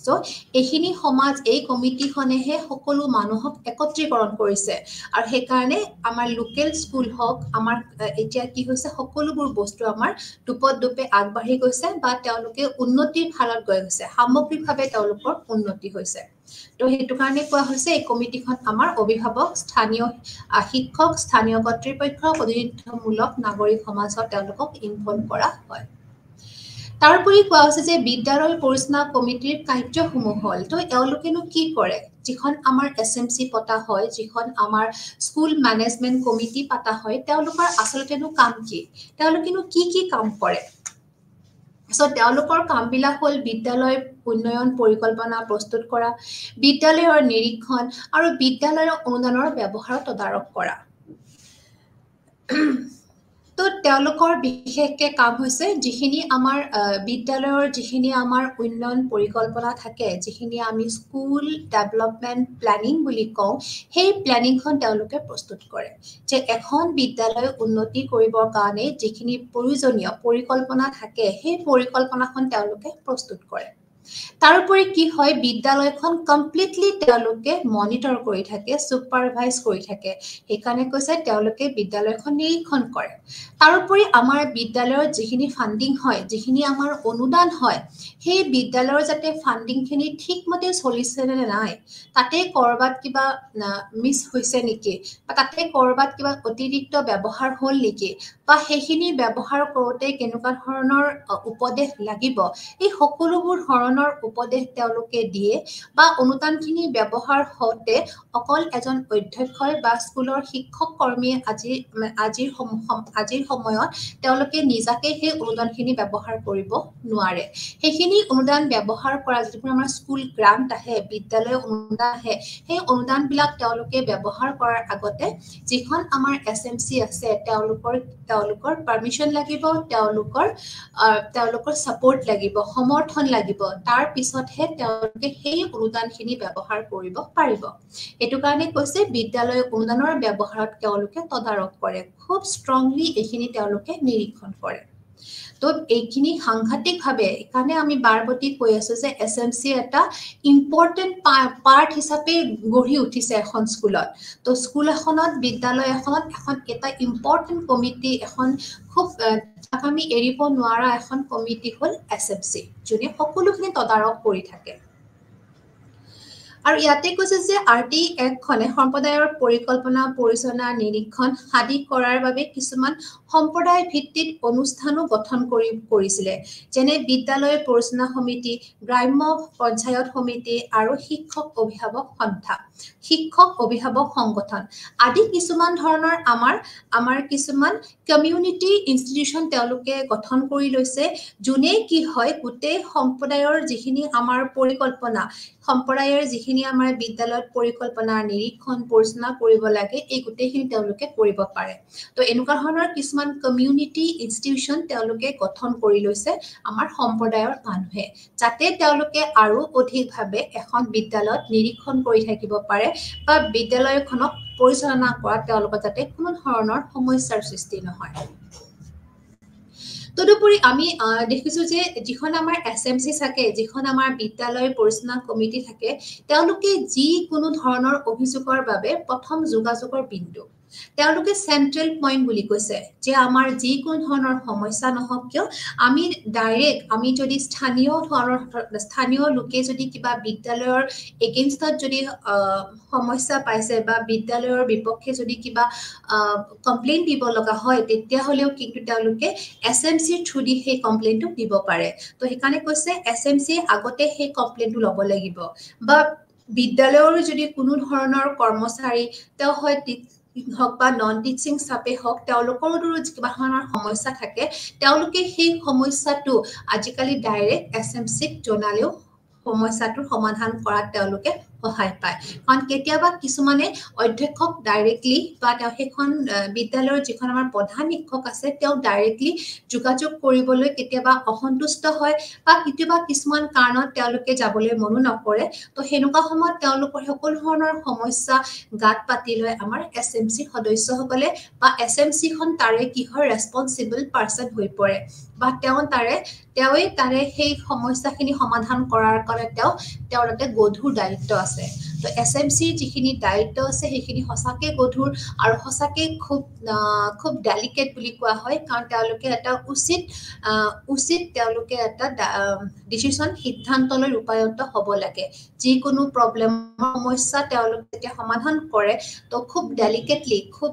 সো এইখিনি সমাজ এই কমিটিখনেহে সকলো মানুহক একত্ৰীকৰণ কৰিছে আৰু সেইকাৰণে আমাৰ লোকেল স্কুল হওক আমাৰ এতিয়া কি হৈছে সকলোবোৰ বস্তু আমাৰ দুপে আগবাঢ়ি গৈছে বা তেওঁলোকে উন্নতিৰ ফালত গৈ গৈছে সামগ্ৰিকভাৱে তেওঁলোকৰ উন্নতি হৈছে তো সেইটো কাৰণে কোৱা হৈছে এই কমিটিখন আমাৰ অভিভাৱক স্থানীয় শিক্ষক স্থানীয় কৰ্তৃপক্ষ প্ৰতিনিধিত্বমূলক নাগৰিক সমাজত তেওঁলোকক ইনভলভ কৰা হয় তাৰোপৰি কোৱা হৈছে যে বিদ্যালয় পৰিচালনা কমিটিৰ কাৰ্যসমূহ হ'ল তো এওঁলোকেনো কি কৰে যিখন আমাৰ SMC পতা হয় যিখন আমাৰ স্কুল মেনেজমেণ্ট কমিটি পতা হয় তেওঁলোকৰ আচলতেনো কাম কি তেওঁলোকেনো কি কাম কৰে সো তেওঁলোকৰ কামবিলাক হ'ল বিদ্যালয় উন্নয়ন পৰিকল্পনা প্ৰস্তুত কৰা বিদ্যালয়ৰ নিৰীক্ষণ আৰু বিদ্যালয়ৰ অনুদানৰ ব্যৱহাৰ তদাৰক কৰা তো তেওঁলোকৰ বিশেষকে কাম হৈছে যিখিনি আমাৰ বিদ্যালয়ৰ যিখিনি আমাৰ উন্নয়ন পৰিকল্পনা থাকে যিখিনি আমি স্কুল ডেভেলপমেন্ট প্ল্যানিং বুলি কওঁ সেই প্ল্যানিংখন তেওঁলোকে প্ৰস্তুত কৰে যে এখন বিদ্যালয় উন্নতি কৰিবৰ কাৰণে যিখিনি প্ৰয়োজনীয় পৰিকল্পনা থাকে সেই পৰিকল্পনাখন তেওঁলোকে প্ৰস্তুত কৰে তাৰোপৰি কি হয় বিদ্যালয়খন কমপ্লিটলি তেওঁলোকে মনিটৰ কৰি থাকে সুপাৰভাইজ কৰি থাকে সেইকাৰণে কৈছে তেওঁলোকে বিদ্যালয়খন নিৰীক্ষণ কৰে তাৰোপৰি আমাৰ বিদ্যালয়ৰ যিখিনি ফান্ডিং হয় যিখিনি আমাৰ অনুদান হয় সেই বিদ্যালয়ৰ যাতে ফান্ডিংখিনি ঠিকমতে চলিছে নে নাই তাতে কৰবাত কিবা মিছ হৈছে নেকি বা তাতে কৰবাত কিবা অতিৰিক্ত ব্যৱহাৰ হ'ল নেকি বা সেইখিনি ব্যৱহাৰ কৰোঁতে কেনেকুৱা ধৰণৰ উপদেশ লাগিব এই সকলোবোৰ ধৰণৰ উপদেশ তেওঁলোকে দিয়ে বা অনুদানখিনি ব্যৱহাৰ হওঁতে অকল এজন অধ্যক্ষই বা স্কুলৰ শিক্ষক কৰ্মীয়ে আজিৰ সময়ত তেওঁলোকে নিজাকে সেই অনুদানখিনি ব্যৱহাৰ কৰিব নোৱাৰে সেইখিনি অনুদান ব্যৱহাৰ কৰা যিবোৰ আমাৰ স্কুল গ্ৰান্ট আহে বিদ্যালয় অনুদান আহে সেই অনুদানবিলাক তেওঁলোকে ব্যৱহাৰ কৰাৰ আগতে যিখন আমাৰ এছএমচি আছে তেওঁলোকৰ পাৰমিশন লাগিব তেওঁলোকৰ সাপোৰ্ট লাগিব সমৰ্থন লাগিব তাৰ পিছতহে তেওঁলোকে সেই অনুদানখিনি ব্যৱহাৰ কৰিব পাৰিব এটো কাৰণে কৈছে বিদ্যালয় অনুদানৰ ব্যৱহাৰত তেওঁলোকে তদাৰক কৰে খুব ষ্ট্ৰংলি এইখিনি তেওঁলোকে নিৰীক্ষণ কৰে তো এইখিনি সাংঘাতিকভাৱে এখানে আমি বাৰবতী কৈ আছো যে এছএমচি এটা ইম্পৰ্টেন্ট পাৰ্ট হিচাপে গঢ়ি উঠিছে এখন স্কুলত তো স্কুল এখনত বিদ্যালয় এখনত এখন এটা ইম্পৰ্টেন্ট কমিটি এখন খুব আমি এৰিব নোৱাৰা এখন কমিটি হ'ল এছএমচি যোনে সকলোখিনি তদাৰক কৰি থাকে আৰু ইয়াতে কৈছে যে আৰটি একখনে সম্প্ৰদায়ৰ পৰিকল্পনা পৰিচালনা নিৰীক্ষণ আদি কৰাৰ বাবে কিছুমান সম্প্ৰদায় ভিত্তিক অনুষ্ঠানো গঠন কৰিছিলে যেনে বিদ্যালয় পৰিচালনা সমিতি গ্ৰাম্য পঞ্চায়ত সমিতি আৰু শিক্ষক অভিভাৱক সংগঠন আদি কিছুমান ধৰণৰ আমাৰ কিছুমান কমিউনিটি ইনষ্টিটিউচন তেওঁলোকে গঠন কৰি লৈছে যোনে কি হয় গোটেই সম্প্ৰদায়ৰ যিখিনি আমাৰ পৰিকল্পনা সম্প্ৰদায়ৰ যিখিনি আমাৰ বিদ্যালয়ত পৰিকল্পনা নিৰীক্ষণ পৰিচালনা কৰিব লাগে এই গোটেইখিনি তেওঁলোকে কৰিব পাৰে তো এনেকুৱা ধৰণৰ কিছুমান কমিউনিটি ইনষ্টিটিউচন তেওঁলোকে গঠন কৰি লৈছে আমাৰ সম্প্ৰদায়ৰ মানুহে যাতে তেওঁলোকে আৰু অধিকভাৱে এখন বিদ্যালয়ত নিৰীক্ষণ কৰি থাকিব পাৰে বা বিদ্যালয়খনক পৰিচালনা কৰা তেওঁলোকৰ যাতে কোনো ধৰণৰ সমস্যাৰ সৃষ্টি নহয় তদুপৰি আমি দেখিছো যে যিখন আমাৰ এছএমচি থাকে যিখন আমাৰ বিদ্যালয় পৰিচালনা কমিটি থাকে তেওঁলোকে যি কোনো ধৰণৰ অভিযোগৰ বাবে প্ৰথম যোগাযোগৰ বিন্দু তেওঁলোকে সেন্ট্ৰেল পইণ্ট বুলি কৈছে যে আমাৰ যি কোনো ধৰণৰ সমস্যা নহওক কিয় আমি ডাইৰেক্ট আমি যদি স্থানীয় লোকে যদি কিবা বিদ্যালয়ৰ এগেইনষ্টত যদি সমস্যা পাইছে বা বিদ্যালয়ৰ বিপক্ষে যদি কিবা কমপ্লেইন দিব লগা হয় তেতিয়া হলেও কিন্তু তেওঁলোকে এছএমচি থ্ৰু দি সেই কমপ্লেইনটো দিব পাৰে তো সেইকাৰণে কৈছে এছএমচি আগতে সেই কমপ্লেইনটো ল'ব লাগিব বা বিদ্যালয়ৰ যদি কোনো ধৰণৰ কৰ্মচাৰী তেওঁ হয় হওক বা নন টিচিং ষ্টাফে হওক তেওঁলোকৰ কিবা ধৰণৰ সমস্যা থাকে তেওঁলোকে সেই সমস্যাটো আজিকালি ডাইৰেক্ট এছএমচিক জনালেও সমস্যাটোৰ সমাধান কৰাত তেওঁলোকে সহায় পায় কাৰণ কেতিয়াবা কিছুমানে অধ্যক্ষক ডাইৰেক্টলি বা তেওঁ সেইখন বিদ্যালয়ৰ যিখন আমাৰ প্ৰধান শিক্ষক আছে তেওঁ ডাইৰেক্টলি যোগাযোগ কৰিবলৈ কেতিয়াবা অসন্তুষ্ট হয় বা কেতিয়াবা কিছুমান কাৰণত তেওঁলোকে যাবলৈ মনো নকৰে তো হেনেকুৱা সময়ত তেওঁলোকৰ সকলো ধৰণৰ সমস্যা গাত পাতি লৈ আমাৰ এছএমচি সদস্যসকলে বা এছএমচি খন তাৰে কি হয় ৰেসপন্সিবল পাৰসন হৈ পৰে বা তেওঁৱে তাৰে সেই সমস্যাখিনি সমাধান কৰাৰ কাৰণে তেওঁলোকে গধুৰ দায়িত্ব আছে তো এছএমচি যিখিনি দায়িত্ব আছে সেইখিনি সঁচাকে গধুৰ আৰু সঁচাকে খুব ডেলিকেট বুলি কোৱা হয় কাৰণ তেওঁলোকে এটা উচিত তেওঁলোকে এটা ডিসিশন সিদ্ধান্তলৈ ৰূপায়িত হ'ব লাগে যিকোনো প্ৰবলেমৰ সমস্যা তেওঁলোকে যেতিয়া সমাধান কৰে তো খুব ডেলিকেটলি খুব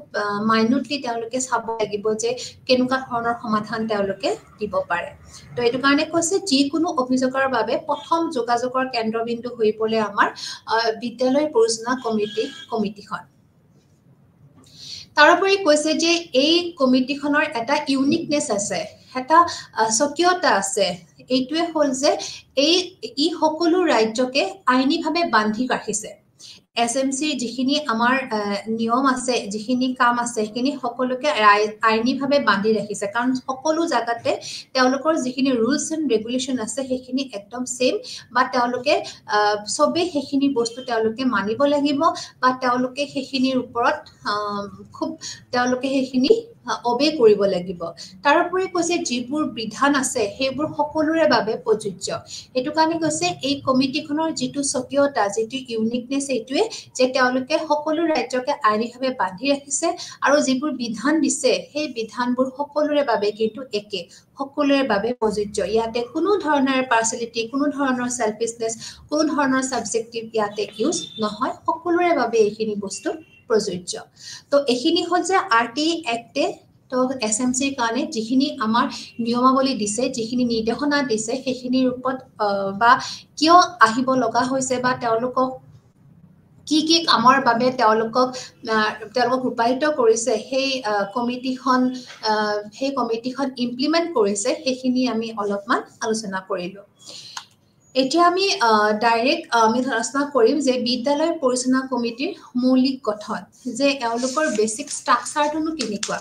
মাইনুটলি তেওঁলোকে চাব লাগিব যে কেনেকুৱা ধৰণৰ সমাধান তেওঁলোকে দিব পাৰে তো এইটো কাৰণে কৈছে যিকোনো অভিযোগৰ বাবে প্ৰথম যোগাযোগৰ কেন্দ্ৰবিন্দু হৈ পৰে আমাৰ বিদ্যালয় পৰিচালনা কমিটিখন তাৰোপৰি কৈছে যে এই কমিটিখনৰ এটা ইউনিকনেছ আছে এটা স্বকীয়তা আছে এইটোৱে হ'ল যে ই সকলো ৰাজ্যকে আইনীভাৱে বান্ধি ৰাখিছে SMC যিখিনি আমাৰ নিয়ম আছে যিখিনি কাম আছে সেইখিনি সকলোকে আইনীভাৱে বান্ধি ৰাখিছে কাৰণ সকলো জাগাতে তেওঁলোকৰ যিখিনি ৰুলছ এণ্ড ৰেগুলেশ্যন আছে সেইখিনি একদম সেম বা তেওঁলোকে সবে সেইখিনি বস্তু তেওঁলোকে মানিব লাগিব বা তেওঁলোকে সেইখিনিৰ ওপৰত খুব তেওঁলোকে সেইখিনি অবে কৰিব লাগিব তাৰোপৰি কৈছে যিবোৰ বিধান আছে সেইবোৰ সকলোৰে বাবে প্ৰযোজ্য এটো কাৰণে কৈছে এই কমিটিখনৰ যিটো স্বকীয়তা যিটো ইউনিকনেছ এইটোৱে যে তেওঁলোকে সকলো ৰাজ্যকে আইনীভাৱে বান্ধি ৰাখিছে আৰু যিবোৰ বিধান দিছে সেই বিধানবোৰ সকলোৰে বাবে কিন্তু একে সকলোৰে বাবে প্ৰযোজ্য ইয়াতে কোনো ধৰণৰ পাৰ্সেলিটি কোনো ধৰণৰ সেলফিশনেস কোনো ধৰণৰ সাবজেক্টিভ ইয়াতে ইউজ নহয় সকলোৰে বাবে এইখিনি বস্তু প্ৰযোজ্য তো এইখিনি হ'ল যে আৰটি এক্টে তো এসএমসিৰ কাৰণে যিখিনি আমাৰ নিয়মাৱলী দিছে যিখিনি নিৰ্দেশনা দিছে সেইখিনিৰ ওপৰত বা কিয় আহিব লগা হৈছে বা তেওঁলোকক কি কামৰ বাবে তেওঁলোকক ৰূপায়িত কৰিছে সেই কমিটিখন ইমপ্লিমেন্ট কৰিছে সেইখিনি আমি অলপমান আলোচনা কৰিলো এতিয়া আমি ডাইৰেক্ট আমি আলোচনা কৰিম যে বিদ্যালয় পৰিচালনা কমিটিৰ মৌলিক গঠন যে এওঁলোকৰ বেসিক ষ্ট্ৰাকচাৰটো কেনেকুৱা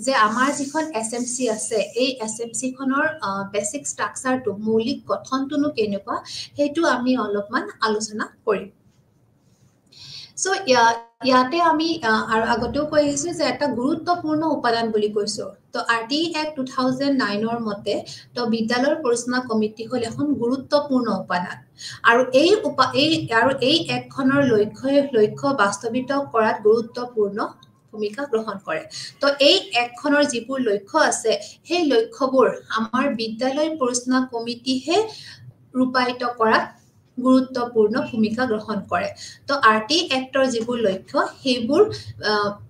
যে আমাৰ যিখন এসএমসি আছে এই এসএমসি খনৰ বেসিক ষ্ট্ৰাকচাৰটো মৌলিক গঠনটো কেনেকুৱা হেতু আমি অলপমান আলোচনা কৰিম সো ইয়াতে আমি আৰু আগতেও কৈ আহিছো যে এটা গুৰুত্বপূৰ্ণ উপাদান বুলি কৈছো তো আৰটি এক্ট 2009 ৰ মতে তো বিদ্যালয়ৰ পৰিচালনা কমিটি হল এখন গুৰুত্বপূৰ্ণ উপাদান আৰু এই একখনৰ লক্ষ্য বাস্তৱিত কৰাত গুৰুত্বপূৰ্ণ ভূমিকা গ্ৰহণ কৰে তো এই একখনৰ যিবোৰ লক্ষ্য আছে সেই লক্ষ্যবোৰ আমাৰ বিদ্যালয় পৰিচালনা কমিটিহে ৰূপায়িত কৰাত গুৰুত্বপূৰ্ণ ভূমিকা গ্ৰহণ কৰে তো আৰটি এক্টৰ যিবোৰ লক্ষ্য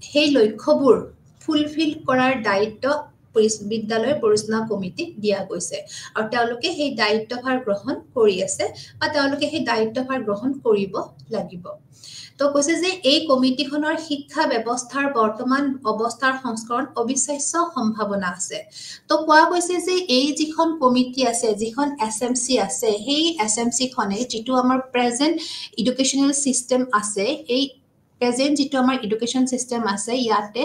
সেই লক্ষ্যবোৰ ফুলফিল কৰাৰ দায়িত্ব বিদ্যালয় পৰিচালনা কমিটিক দিয়া গৈছে আৰু তেওঁলোকে সেই দায়িত্বভাৰ গ্ৰহণ কৰি আছে বা তেওঁলোকে সেই দায়িত্বভাৰ গ্ৰহণ কৰিব লাগিব তো কৈছে যে এই কমিটিখনৰ শিক্ষা ব্যৱস্থাৰ বৰ্তমান অৱস্থাৰ সংস্কৰণ অবিশ্বাস্য সম্ভাৱনা আছে তো কোৱা কৈছে যে এই যিখন কমিটি আছে যিখন এসএমসি আছে সেই এসএমসি খনে যেটো আমাৰ প্ৰেজেন্ট এডুকেশনাল সিস্টেম আছে এই প্ৰেজেন্ট যেটো আমাৰ এডুকেশন সিস্টেম আছে ইয়াতে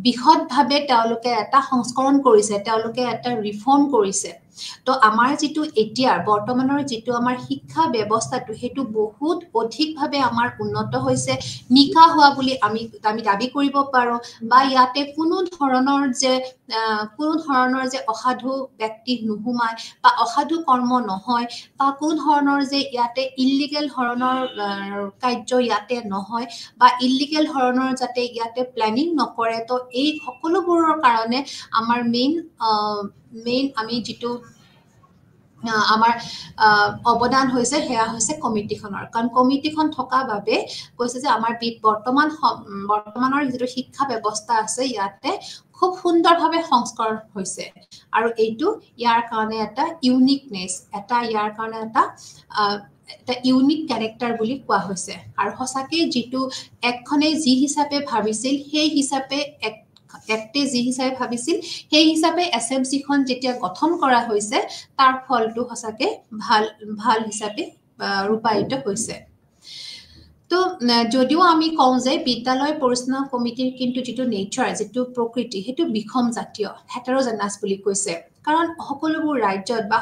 বিহতভাৱে তেওঁলোকে এটা সংস্কৰণ কৰিছে তেওঁলোকে এটা ৰিফৰ্ম কৰিছে তো আমাৰ যেটো এতিয়া বৰ্তমানৰ যেটো আমাৰ শিক্ষা ব্যৱস্থাটো হেতু বহুত অধিকভাৱে আমাৰ উন্নত হৈছে নিকা হোৱা বুলি আমি দাবী কৰিব পাৰো বা ইয়াতে কোনো ধৰণৰ যে অসাধু ব্যক্তি নুহুমায় বা অসাধু কৰ্ম নহয় বা কোনো ধৰণৰ যে ইয়াতে ইলিগেল ধৰণৰ কাৰ্য ইয়াতে নহয় বা ইলিগেল ধৰণৰ যাতে ইয়াতে প্ল্যানিং নকৰে তো এই সকলোবোৰৰ কাৰণে আমাৰ মেইন আমি যেটো আমাৰ অবদান হৈছে হেয়া হৈছে কমিটিখনৰ কাৰণ কমিটিখন থকা বাবে কৈছে যে আমাৰ বৰ্তমানৰ যেটো শিক্ষা ব্যৱস্থা আছে ইয়াতে খুব সুন্দৰভাৱে সংস্কৰণ হৈছে আৰু এইটো ইয়াৰ কাৰণে এটা ইউনিকনেস ইয়াৰ কাৰণে এটা ইউনিক ক্যাৰেক্টাৰ বুলি কোৱা হৈছে আৰু সঁচাকৈ যেটো একখনে যি হিচাপে ভাবিছিল সেই হিচাপে একটে যি হিচাপে ভাবিছিল সেই হিচাপে এসএমসি খন যেতিয়া গঠন কৰা হৈছে তাৰ ফলটো সঁচাকৈ ভাল হিচাপে ৰূপায়িত হৈছে তো যদিও আমি কওঁ যে বিদ্যালয় পৰিচালনা কমিটিৰ কিন্তু যেটো নেচাৰ যেটো প্ৰকৃতি হেতু বিখম জাতীয় হেটেৰোজেনাস বুলি কৈছে কাৰণ সকলোবোৰ ৰাজ্যত বা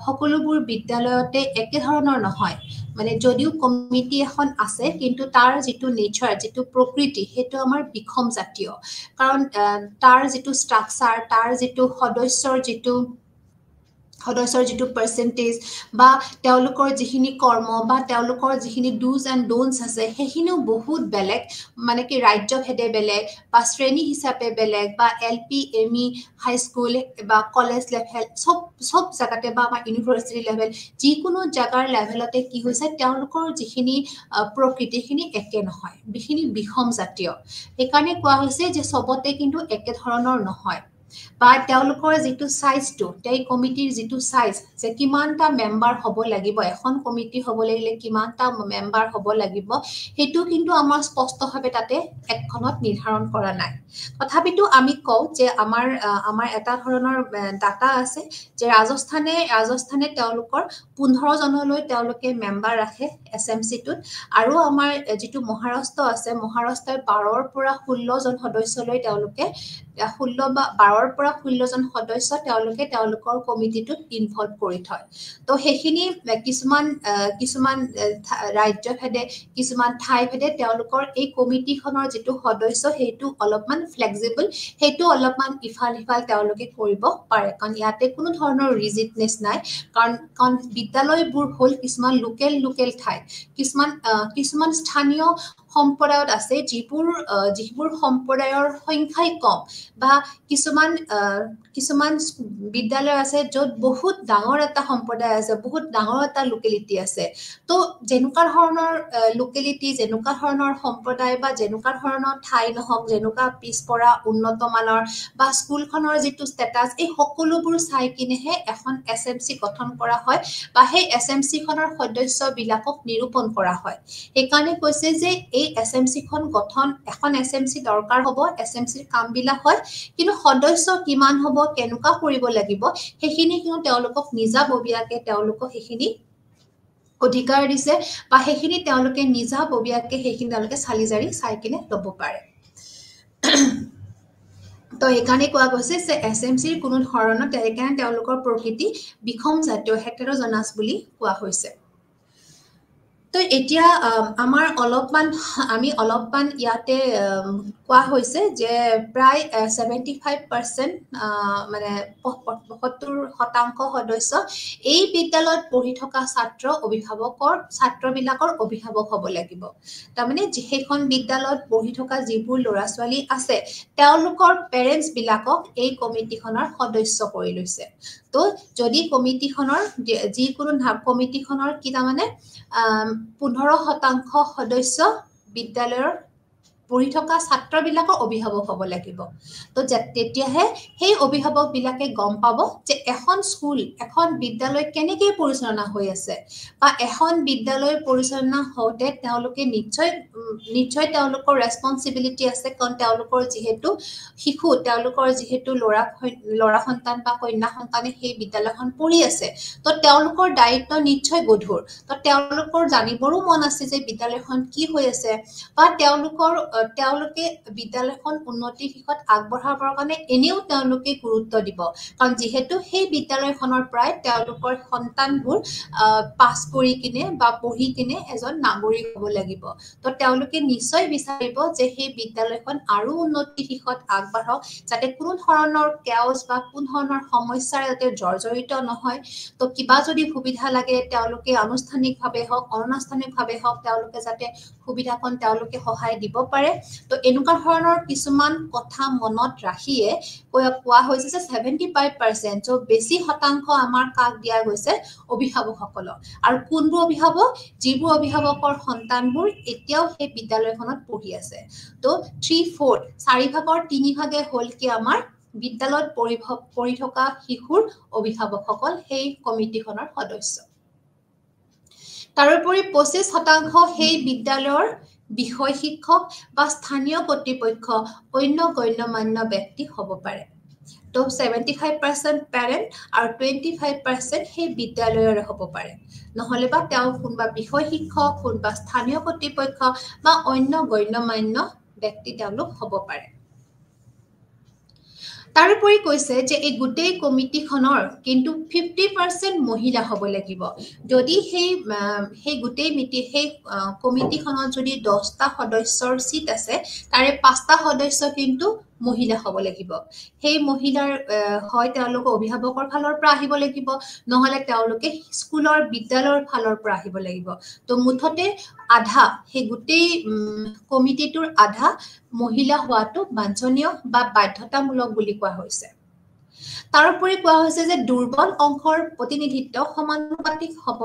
সকলোবোৰ বিদ্যালয়তে একে ধৰণৰ নহয় মানে যদিও কমিটি এখন আছে কিন্তু তাৰ যেটো নেচাৰ যেটো প্ৰকৃতি হেতু আমাৰ বিখম জাতীয় কাৰণ তাৰ যেটো ষ্ট্ৰাকচাৰ তাৰ যেটো সদস্যৰ যেটো পাৰ্সেন্টেজ বা তেওঁলোকৰ যিখিনি কৰ্ম বা তেওঁলোকৰ যিখিনি ডুজ এণ্ড ডোন্টস আছে সেইখিনিও বহুত বেলেগ মানে কি ৰাজ্য ভেদে বেলেগ বা শ্ৰেণী হিচাপে বেলেগ বা এলপি এমই হাই স্কুল বা কলেজ লেভেল সব জায়গাতে বা আমাৰ ইউনিভাৰ্সিটি লেভেল যিকোনো জাগাৰ লেভেলতে কি হৈছে তেওঁলোকৰ যিখিনি প্ৰকৃতিখিনি একে নহয় বিখিনি বিখম জাতীয় সেইকাৰণে কোৱা হৈছে যে সবতে কিন্তু একে ধৰণৰ নহয় বা তেওঁলোকৰ যিটো সাইজটো এই কমিটিৰ যিটো সাইজ যে কিমানটা মেম্বাৰ হ'ব লাগিব এখন কমিটি হ'ব লাগিলে কিমানটা মেম্বাৰ হ'ব লাগিব হেতু কিন্তু আমাৰ স্পষ্টভাৱে তাতে একখনত নিৰ্ধাৰণ কৰা নাই তথাপিতো আমি কও যে আমাৰ এটা ধৰণৰ ডাটা আছে যে ৰাজস্থানে তেওঁলোকৰ 15 জনলৈ তেওঁলোকে মেম্বাৰ ৰাখে এছএমসি টোত আৰু আমাৰ যেটো মহাৰাষ্ট্ৰ আছে মহাৰাষ্ট্ৰৰ 12 ৰ পৰা 16 জন সদস্যলৈ তেওঁলোকে 16 বা 12 ৰ পৰা 16 জন সদস্য তেওঁলোকে তেওঁলোকৰ কমিটিটোত ইনভলভ কৰি থয় তো হেখিনি কিছুমান ৰাজ্য ভেদে কিছুমান ঠাই ভেদে তেওঁলোকৰ এই কমিটিখনৰ যেটো সদস্য হেতু অলপমান ফ্লেক্সিবল হেতু অলপমান ইফাল তেওঁলোকে কৰিব পাৰে কাৰণ ইয়াতে কোনো ধৰণৰ ৰিজিডনেছ নাই কাৰণ বিদ্যালয়বোৰ হল কিছুমান লোকেল ঠাই কিছুমান স্থানীয় সম্প্ৰদায়ত আছে যিবোৰ সম্প্ৰদায়ৰ সংখ্যাই কম বা কিছুমান বিদ্যালয় আছে য'ত বহুত ডাঙৰ এটা সম্প্ৰদায় আছে বহুত ডাঙৰ এটা লোকেলিটি আছে তো যেনেকুৱা ধৰণৰ লোকেলিটি যেনেকুৱা ধৰণৰ সম্প্ৰদায় বা যেনেকুৱা ধৰণৰ ঠাই নহওক যেনেকুৱা পিছপৰা উন্নত মানৰ বা স্কুলখনৰ যেটো ষ্টেটাস এই সকলোবোৰ চাই কিনেহে এখন এছএমসি গঠন কৰা হয় বা সেই এছএমসি খনৰ সদস্য বিলাকক নিৰূপণ কৰা হয় এইকাৰণে কৈছে যে এই এছএমসি খন গঠন এখন এছএমসি দৰকাৰ হ'ব এছএমসিৰ কাম বিলাক হয় কিন্তু সদস্য কিমান হ'ব কেনেকুৱা কৰিব লাগিব হেখিনি কিনো তেওঁলোকক নিজাববীয়াকে তেওঁলোকক হেখিনি অধিকাৰ দিছে বা হেখিনি তেওঁলোকে নিজাববীয়াকে হেখিনি তেওঁলোকে চালিজাৰি চাই কিনে ল'ব পাৰে তো এইকাৰণে কোৱা গৈছে যে এছএমসিৰ কোনো ধৰণৰ সেইকাৰণে তেওঁলোকৰ প্ৰকৃতি বিখম জাতীয় হেটেৰজেনাছ বুলি কোৱা হৈছে তো এতিয়া আমাৰ আমি অলপমান ইয়াতে কোৱা হৈছে যে প্ৰায় 75% মানে 75% সদস্য এই বিদ্যালয়ত পঢ়ি থকা ছাত্ৰবিলাকৰ অভিভাৱক হ'ব লাগিব তাৰ মানে যেখন বিদ্যালয়ত পঢ়ি থকা যিবোৰ ল'ৰা ছোৱালী আছে তেওঁলোকৰ পেৰেন্টছ বিলাকক এই কমিটিখনৰ সদস্য কৰি লৈছে তো যদি কমিটিখনৰ যিকোনো কমিটিখনৰ কি তাৰমানে 15% সদস্য বিদ্যালয়ৰ পঢ়ি থকা ছাত্ৰবিলাকৰ অভিভাৱক হ'ব লাগিব তো তেতিয়াহে সেই অভিভাৱক বিলাকে গম পাব যে এখন স্কুল এখন বিদ্যালয় কেনেকৈ পৰিচালনা হৈ আছে বা এখন বিদ্যালয় পৰিচালনা হওঁতে তেওঁলোকে নিশ্চয় তেওঁলোকৰ ৰেসপন্সিবিলিটি আছে কাৰণ তেওঁলোকৰ যেহেতু শিশু তেওঁলোকৰ যেহেতু ল'ৰা সন্তান বা কন্যা সন্তানে সেই বিদ্যালয়খন পঢ়ি আছে তো তেওঁলোকৰ দায়িত্ব নিশ্চয় গধুৰ তো তেওঁলোকৰ জানিবৰো মন আছে যে বিদ্যালয়খন কি হৈ আছে বা তেওঁলোকে বিদ্যালয়খন উন্নতিৰ দিশত আগবঢ়াবৰ কাৰণে এনেও তেওঁলোকে গুৰুত্ব দিব কাৰণ যেহেতু সেই বিদ্যালয়খনৰ প্ৰায় তেওঁলোকৰ সন্তানবোৰ পাছ কৰি কিনে বা পঢ়ি কিনে এজন নাগৰিক হ'ব লাগিব তো তেওঁলোকে নিশ্চয় বিচাৰিব যে সেই বিদ্যালয়খন আৰু উন্নতিৰ দিশত আগবাঢ়ক যাতে কোনো ধৰণৰ কেওস বা কোনো ধৰণৰ সমস্যাৰ যাতে জৰ্জৰিত নহয় তো কিবা যদি সুবিধা লাগে তেওঁলোকে আনুষ্ঠানিকভাৱে হওক অনানুষ্ঠানিকভাৱে হওক তেওঁলোকে যাতে সুবিধাখন তেওঁলোকে সহায় দিব পাৰে তো এনেকুৱা ধৰণৰ কিছুমান কথা মনত ৰাখিয়ে কোৱা হৈছে যে 75% তো বেছি শতাংশ আমাৰ কাক দিয়া গৈছে অভিভাৱকসকলক আৰু কোনবোৰ অভিভাৱক যিবোৰ অভিভাৱকৰ সন্তানবোৰ এতিয়াও সেই বিদ্যালয়খনত পঢ়ি আছে তো 4 ভাগে হ'ল কি আমাৰ বিদ্যালয়ত পঢ়ি থকা শিশুৰ অভিভাৱকসকল সেই কমিটিখনৰ সদস্য তাৰোপৰি 25% সেই বিদ্যালয়ৰ বিষয় শিক্ষক বা স্থানীয় কৰ্তৃপক্ষ অন্য গণ্যমান্য ব্যক্তি হ'ব পাৰে তো 75% পেৰেন্ট আৰু 25% সেই বিদ্যালয়ৰ হ'ব পাৰে নহলে বা তেওঁ কোনবা বিষয় শিক্ষক কোনবা স্থানীয় কৰ্তৃপক্ষ বা অন্য গণ্যমান্য ব্যক্তি তেওঁলোক হ'ব পাৰে তাৰোপৰি কৈছে যে এই গোটেই কমিটিখনৰ কিন্তু 50% মহিলা হ'ব লাগিব যদি সেই গোটেই কমিটিখনত যদি 10টা সদস্যৰ সিট আছে তাৰে 5টা সদস্য কিন্তু মহিলা হ'ব লাগিব সেই মহিলাৰ হয় তেওঁলোক অভিভাৱকৰ ফালৰ পৰা আহিব লাগিব নহলে তেওঁলোকে স্কুলৰ বিদ্যালয়ৰ ফালৰ পৰা আহিব লাগিব তো মুঠতে আধা সেই গোটেই কমিটিটোৰ আধা মহিলা হোৱাটো বাঞ্ছনীয় বা বাধ্যতামূলক বুলি কোৱা হৈছে তাৰোপৰি কোৱা হৈছে যে দুৰ্বল অংশৰ প্ৰতিনিধিত্ব সমানুপাতিক হ'ব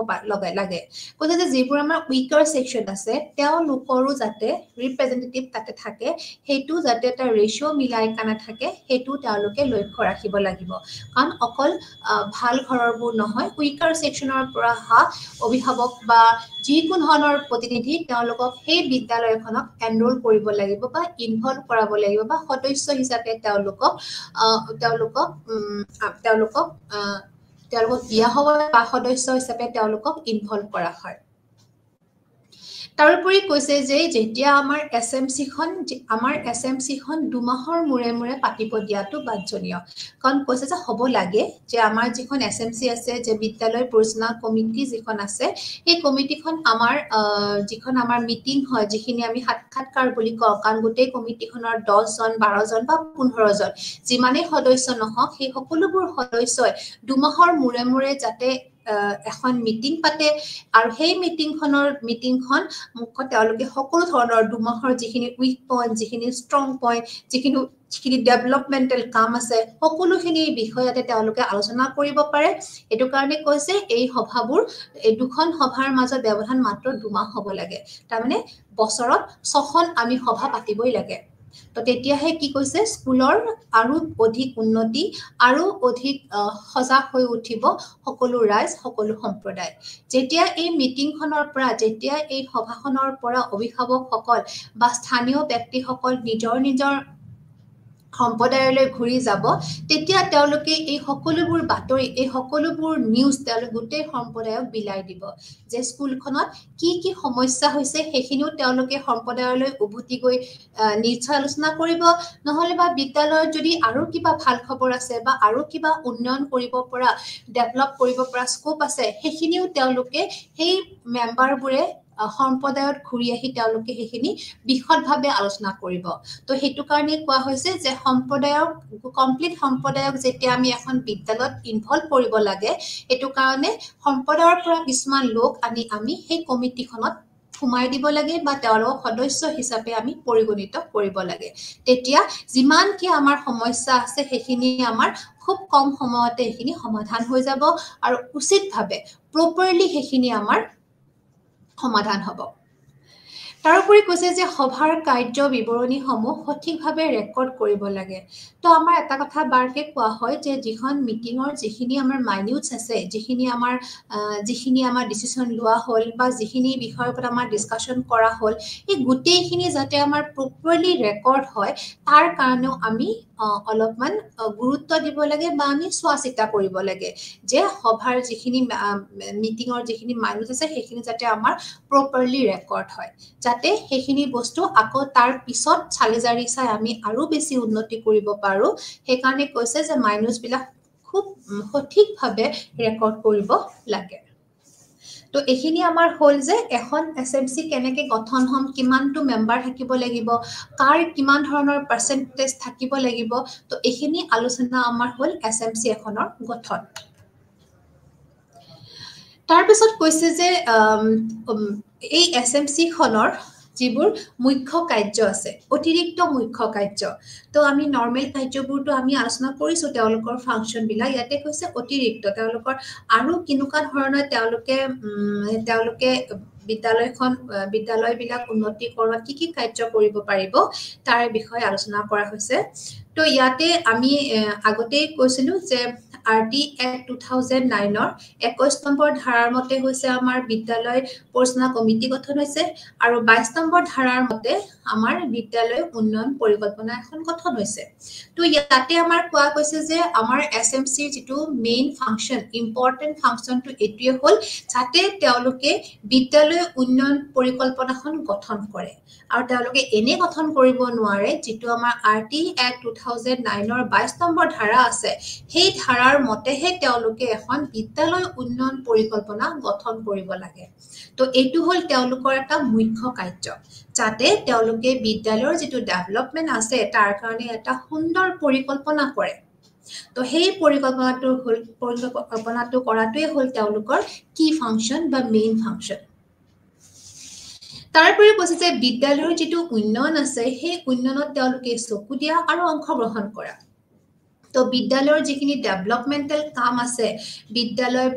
লাগে কৈছে যে যিবোৰ আমাৰ উইকাৰ সেকশন আছে তেওঁলোকৰো যাতে ৰিপ্ৰেজেন্টেটিভ তাতে থাকে হেতু যাতে এটা ৰেশিও মিলাই কানা থাকে হেতু তেওঁলোকে লক্ষ্য ৰাখিব লাগিব কাৰণ অকল ভাল ঘৰৰবোৰ নহয় উইকাৰ সেকশনৰ পৰা হা অভিভাৱক বা যিকোনো ধৰণৰ প্ৰতিনিধি তেওঁলোকক সেই বিদ্যালয়খনক এনৰোল কৰিব লাগিব বা ইনভলভ কৰাব লাগিব বা সদস্য হিচাপে তেওঁলোকক দিয়া হ'ব বা সদস্য হিচাপে তেওঁলোকক ইনভলভ কৰা হয় তাৰোপৰি কৈছে যে যেতিয়া আমাৰ এছএমসিখন 2 মাহৰ মূৰে মূৰে পাতিব দিয়াটো বাঞ্ছনীয় কাৰণ কৈছে যে হ'ব লাগে যে আমাৰ যিখন এছএমসি আছে যে বিদ্যালয় পৰিচালনা কমিটি যিখন আছে এই কমিটিখন যিখন আমাৰ মিটিং হয় যিখিনি আমি সাক্ষাৎকাৰ বুলি কওঁ কাৰণ গোটেই কমিটিখনৰ 10 জন 12 জন বা 15 জন যিমানেই সদস্য নহওক সেই সকলোবোৰ সদস্যই 2 মাহৰ মূৰে মূৰে যাতে এখন মিটিং পাতে আৰু সেই মিটিংখন মুখ্য তেওঁলোকে সকলো ধৰণৰ 2 মাহৰ যিখিনি উইক পইণ্ট যিখিনি ষ্ট্ৰং পইণ্ট যিখিনি ডেভেলপমেন্টাল কাম আছে সকলোখিনি বিষয়তে তেওঁলোকে আলোচনা কৰিব পাৰে এটো কাৰণে কৈছে এই সভাবোৰ এই দুখন সভাৰ মাজত ব্যৱধান মাত্ৰ 2 মাহ হ'ব লাগে তাৰ মানে বছৰত 6খন আমি সভা পাতিবই লাগে তো তেতিয়াহে কি কৈছে স্কুলৰ আৰু অধিক উন্নতি আৰু অধিক সজাগ হৈ উঠিব সকলো ৰাইজ সকলো সম্প্ৰদায় যেতিয়া এই মিটিংখনৰ পৰা যেতিয়া এই সভাখনৰ পৰা অভিভাৱকসকল বা স্থানীয় ব্যক্তিসকল নিজৰ সম্প্ৰদায়লৈ ঘূৰি যাব তেতিয়া তেওঁলোকে এই সকলোবোৰ বাতৰি এই সকলোবোৰ নিউজ তেওঁলোকে গোটেই সম্প্ৰদায়ক বিলাই দিব যে স্কুলখনত কি সমস্যা হৈছে সেইখিনিও তেওঁলোকে সম্প্ৰদায়লৈ উভতি গৈ নিশ্চয় আলোচনা কৰিব নহলে বা বিদ্যালয়ত যদি আৰু কিবা ভাল খবৰ আছে বা আৰু কিবা উন্নয়ন কৰিব পৰা ডেভেলপ কৰিব পৰা স্কোপ আছে সেইখিনিও তেওঁলোকে সেই মেম্বাৰবোৰে সম্প্ৰদায়ত ঘূৰি আহি তেওঁলোকে সেইখিনি বিশদভাৱে আলোচনা কৰিব তো হেতু কাৰণে কোৱা হৈছে যে কমপ্লিট সম্প্ৰদায়ক যেতিয়া আমি এখন বিদ্যালয়ত ইনভলভ কৰিব লাগে এটো কাৰণে সম্প্ৰদায়ৰ পৰা কিছুমান লোক আমি সেই কমিটিখনত সোমাই দিব লাগে বা তেওঁলোক সদস্য হিচাপে আমি পৰিগণিত কৰিব লাগে তেতিয়া যিমান কি আমাৰ সমস্যা আছে সেইখিনি আমাৰ খুব কম সময়তে সেইখিনি সমাধান হৈ যাব আৰু উচিতভাৱে প্ৰপাৰলি সেইখিনি আমাৰ সমাধান হ'ব তাৰোপৰি কৈছে যে সভাৰ কাৰ্য বিৱৰণীসমূহ সঠিকভাৱে ৰেকৰ্ড কৰিব লাগে তো আমাৰ এটা কথা বাৰকে কোৱা হয় যে যিখন মিটিঙৰ যিখিনি আমাৰ মাইনিউটছ আছে যিখিনি আমাৰ ডিসিশন লোৱা হ'ল বা যিখিনি বিষয়ৰ ওপৰত আমাৰ ডিসকাশন কৰা হ'ল এই গোটেইখিনি যাতে আমাৰ প্ৰপাৰলি ৰেকৰ্ড হয় তাৰ কাৰণেও আমি অলপমান গুৰুত্ব দিব লাগে বা আমি চোৱাচিতা কৰিব লাগে যে সভাৰ যিখিনি মিটিঙৰ যিখিনি মাইনিউটছ আছে সেইখিনি যাতে আমাৰ প্ৰপাৰলি ৰেকৰ্ড হয় যাতে সেইখিনি বস্তু আকৌ তাৰ পিছত চালিজাৰি চাই আমি আৰু বেছি উন্নতি কৰিব পাৰো সেইকাৰণে কৈছে যে মাইনিউটছ বিলাক খুব সঠিকভাৱে ৰেকৰ্ড কৰিব লাগে তো এখিনি আমাৰ হল যে এখন এছএমসি কেনেকে গঠন হম কিমানটো মেম্বাৰ থাকিব লাগিব কাৰ কিমান ধৰণৰ পাৰ্সেন্টেজ থাকিব লাগিব তো এখিনি আলোচনা আমাৰ হল এছএমসি এখনৰ গঠন তাৰ পিছত কৈছে যে এই এছএমসি খনৰ যিবোৰ মুখ্য কাৰ্য আছে অতিৰিক্ত মুখ্য কাৰ্য তো আমি নৰমেল কাৰ্যবোৰটো আমি আলোচনা কৰিছো তেওঁলোকৰ ফাংচন বিলাক ইয়াতে কৈছে অতিৰিক্ত তেওঁলোকৰ আৰু কিনুকা ধৰণৰ তেওঁলোকে বিদ্যালয় বিলাক উন্নতি কৰাত কি কাৰ্য কৰিব পাৰিব তাৰ বিষয়ে আলোচনা কৰা হৈছে তো ইয়াতে আমি আগতেই কৈছিলো যে আৰটি এক্ট 2009 ৰ 21 নম্বৰ ধাৰাৰ মতে হৈছে আমাৰ বিদ্যালয় পৰিচালনা কমিটি গঠন হৈছে আৰু 22 নম্বৰ ধাৰাৰ মতে আমাৰ বিদ্যালয় উন্নয়ন পৰিকল্পনা এখন গঠন হৈছে তো ইয়াতে আমাৰ কোৱা কৈছে যে আমাৰ এছএমসি যেটো মেইন ফাংচন ইম্পৰ্টেন্ট ফাংচনটো এটোৱে হ'ল যাতে তেওঁলোকে বিদ্যালয় উন্নয়ন পৰিকল্পনাখন গঠন কৰে আৰু তেওঁলোকে এনে গঠন কৰিব নোৱাৰে যেটো আমাৰ আৰটি এক্ট 2009 ৰ 22 নম্বৰ ধাৰা আছে সেই ধাৰাৰ মতেহে তেওঁলোকে এখন বিদ্যালয় উন্নয়ন পৰিকল্পনা গঠন কৰিব লাগে তো এটো হ'ল তেওঁলোকৰ এটা মুখ্য কাৰ্য যাতে তেওঁলোকে বিদ্যালয়ৰ যেটো ডেভেলপমেন্ট আছে তাৰ কাৰণে এটা সুন্দৰ পৰিকল্পনা কৰে তো সেই পৰিকল্পনাটো কৰাটোৱে হ'ল তেওঁলোকৰ কি ফাংচন বা মেইন ফাংচন তাৰপৰে কৈছে যে বিদ্যালয়ৰ যেটো উন্নয়ন আছে সেই উন্নয়নত তেওঁলোকে চকু দিয়া আৰু অংশগ্ৰহণ কৰা তো বিদ্যালয়ৰ যিখিনি ডেভেলপমেন্টাল কাম আছে বিদ্যালয়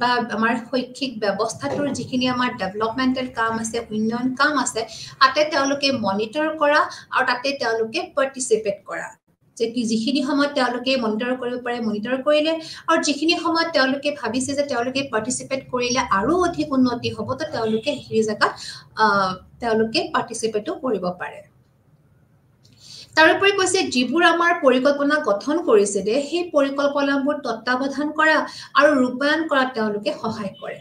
বা আমাৰ শৈক্ষিক ব্যৱস্থাটোৰ যিখিনি আমাৰ ডেভেলপমেন্টাল কাম আছে উন্নয়ন কাম আছে তাতে তেওঁলোকে মনিটৰ কৰা আৰু তাতে তেওঁলোকে পাৰ্টিসিপেট কৰা যে কি যিখিনি সময়ত তেওঁলোকে মনিটৰ কৰিব পাৰে মনিটৰ কৰিলে আৰু যিখিনি সময়ত তেওঁলোকে ভাবিছে যে তেওঁলোকে পাৰ্টিসিপেট কৰিলে আৰু অধিক উন্নতি হ'ব তো তেওঁলোকে সেই জায়গাত তেওঁলোকে পাৰ্টিসিপেটও কৰিব পাৰে তাৰোপৰি কৈছে যিবোৰ আমাৰ পৰিকল্পনা গঠন কৰিছে দে সেই পৰিকল্পনাবোৰ তত্ত্বাৱধান কৰা আৰু ৰূপায়ণ কৰা তেওঁলোকে সহায় কৰে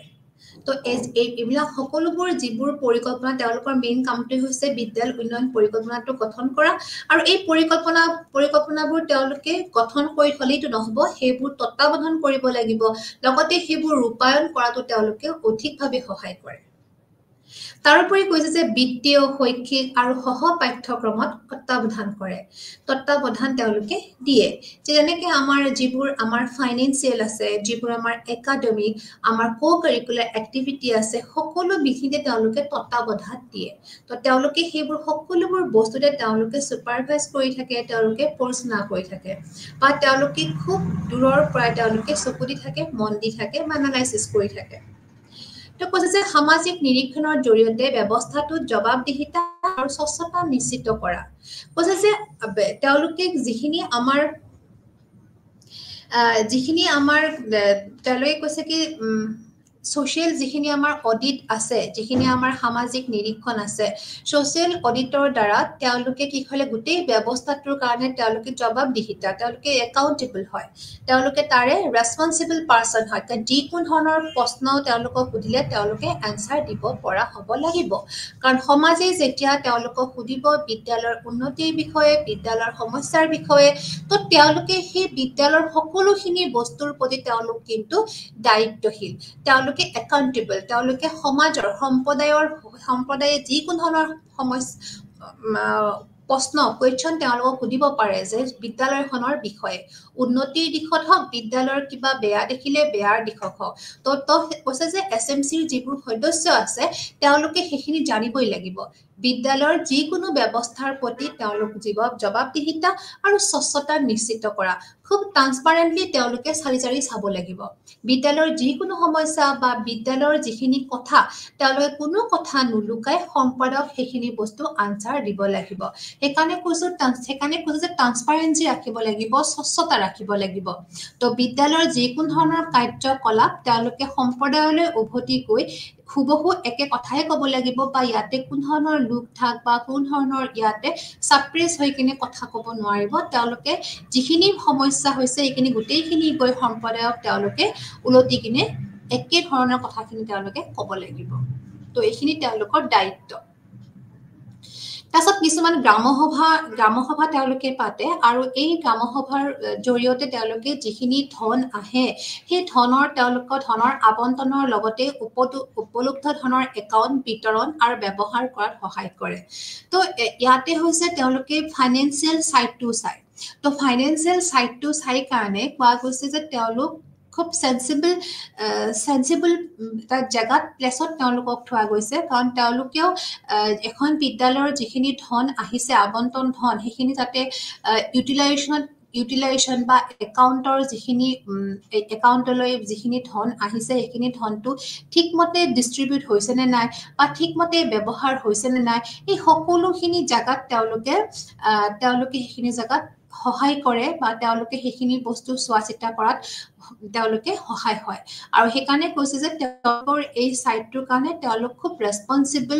তো এইবিলাক সকলোবোৰ যিবোৰ পৰিকল্পনা তেওঁলোকৰ মেইন কামটো হৈছে বিদ্যালয় উন্নয়ন পৰিকল্পনাটো গঠন কৰা আৰু এই পৰিকল্পনাবোৰ তেওঁলোকে গঠন কৰি হলেইটো নহব সেইবোৰ তত্ত্বাৱধান কৰিব লাগিব লগতে সেইবোৰ ৰূপায়ণ কৰাটো তেওঁলোকে অধিকভাৱে সহায় কৰে তাৰোপৰি কৈছে যে বিত্তীয় শৈক্ষিক আৰু সহ পাঠ্যক্ৰমত তত্ত্বাৱধান কৰে তত্ত্বাৱধান তেওঁলোকে দিয়ে যেনেকৈ আমাৰ যিবোৰ আমাৰ ফাইনেন্সিয়েল আছে যিবোৰ আমাৰ একাডেমিক আমাৰ কো-কাৰিকুলাৰ এক্টিভিটি আছে সকলো বিধিতে তেওঁলোকে তত্ত্বাৱধান দিয়ে তো তেওঁলোকে সেইবোৰ সকলোবোৰ বস্তুতে তেওঁলোকে সুপাৰভাইজ কৰি থাকে তেওঁলোকে পৰিচালনা কৰি থাকে বা তেওঁলোকে খুব দূৰৰ পৰা তেওঁলোকে চকু দি থাকে মন দি থাকে বা এনালাইসিস কৰি থাকে তো কৈছে যে সামাজিক নিৰীক্ষণৰ জৰিয়তে ব্যৱস্থাটোত জবাবদিহিতা আৰু স্বচ্ছতা নিশ্চিত কৰা কৈছে যে তেওঁলোকে যিখিনি আমাৰ তেওঁলোকে কৈছে কি social যিখিনি আমাৰ অডিট আছে যিখিনি আমাৰ সামাজিক নিৰীক্ষণ আছে social অডিটৰ দ্বাৰা তেওঁলোকে কি হলে গোটেই ব্যৱস্থাটোৰ কাৰণে তেওঁলোকে জবাবদিহিতা তেওঁলোকে একাউন্টেবল হয় তেওঁলোকে তাৰে ৰেসপন্সিবল পাৰসন হয় যি কোন ধৰণৰ প্ৰশ্ন তেওঁলোকক সুধিলে তেওঁলোকে আনসাৰ দিব পৰা হ'ব লাগিব কাৰণ সমাজে যেতিয়া তেওঁলোকক সুধিব বিদ্যালয়ৰ উন্নতিৰ বিষয়ে বিদ্যালয়ৰ সমস্যাৰ বিষয়ে তো তেওঁলোকে সেই বিদ্যালয়ৰ সকলোখিনি বস্তুৰ প্ৰতি তেওঁলোক কিন্তু দায়িত্বশীল তেওঁলোকে একাউন্টেবল তেওঁলোকে সমাজৰ সম্প্ৰদায়ে যি কোনো ধৰণৰ সমস্যা প্ৰশ্ন কোৱেশ্চন তেওঁলোকক সুধিব পাৰে যে বিদ্যালয়খনৰ বিষয়ে উন্নতিৰ দিশত হওক বিদ্যালয়ৰ কিবা বেয়া দেখিলে বেয়াৰ দিশত হওক তো কৈছে যে এছএমচিৰ যিবোৰ সদস্য আছে তেওঁলোকে সেইখিনি জানিবই লাগিব বিদ্যালয়ৰ যিকোনো ব্যৱস্থাৰ প্ৰতি তেওঁলোক জবাবদিহিতা আৰু স্বচ্ছতা নিশ্চিত কৰা খুব ট্ৰান্সপাৰেন্টলি তেওঁলোকে চাৰি চাব লাগিব বিদ্যালয়ৰ যিকোনো সমস্যা বা বিদ্যালয়ৰ যিখিনি কথা তেওঁলোকে কোনো কথা নুলুকাই সম্পাদক সেইখিনি বস্তু আনসাৰ দিব লাগিব সেইকাৰণে কৈছো যে ট্ৰান্সপাৰেন্সি ৰাখিব লাগিব স্বচ্ছতা ৰাখিব লাগিব তো বিদ্যালয়ৰ যিকোনো ধৰণৰ কাৰ্যকলাপ তেওঁলোকে সম্প্ৰদায়লৈ উভতি গৈ খুবহু একে কথাই ক'ব লাগিব বা ইয়াতে কোন ধৰণৰ লোক থাক বা কোন ধৰণৰ ইয়াতে সাপ্ৰেছ হৈ কিনে কথা ক'ব নোৱাৰিব তেওঁলোকে যিখিনি সমস্যা হৈছে এইখিনি গোটেইখিনি গৈ সম্প্ৰদায়ক তেওঁলোকে উলটি কিনে একে ধৰণৰ কথাখিনি তেওঁলোকে ক'ব লাগিব তো এইখিনি তেওঁলোকৰ দায়িত্ব তাৰছত কিছুমান গ্ৰামসভা তেওঁলোকে পাতে আৰু এই গ্ৰামসভাৰ জৰিয়তে তেওঁলোকে যিখিনি ধন আহে সেই তেওঁলোকৰ ধনৰ আবণ্টনৰ লগতে উপলব্ধ ধনৰ একাউণ্ট বিতৰণ আৰু ব্যৱহাৰ কৰাত সহায় কৰে তো ইয়াতে হৈছে তেওঁলোকে ফাইনেন্সিয়েল সাইডটো চাই তো ফাইনেন্সিয়েল সাইডটো চাই কাৰণে কোৱা গৈছে যে তেওঁলোক খুব সেন্সিবল এটা জায়গাত প্লেছত তেওঁলোকক থোৱা গৈছে কাৰণ তেওঁলোকেও এখন বিদ্যালয়ৰ যিখিনি ধন আহিছে আবণ্টন ধন সেইখিনি যাতে ইউটিলাইজেশন বা একাউণ্টৰ যিখিনি একাউণ্টলৈ যিখিনি ধন আহিছে সেইখিনি ধনটো ঠিকমতে ডিস্ট্ৰিবিউট হৈছে নে নাই বা ঠিকমতে ব্যৱহাৰ হৈছে নে নাই এই সকলোখিনি জায়গাত তেওঁলোকে সেইখিনি জায়গাত সহায় কৰে বা তেওঁলোকে সেইখিনি বস্তু চোৱা চিতা কৰাত তেওঁলোকে সহায় হয় আৰু সেইকাৰণে কৈছে যে তেওঁলোকৰ এই সাইটটোৰ কাৰণে তেওঁলোক খুব ৰেসপন্সিবল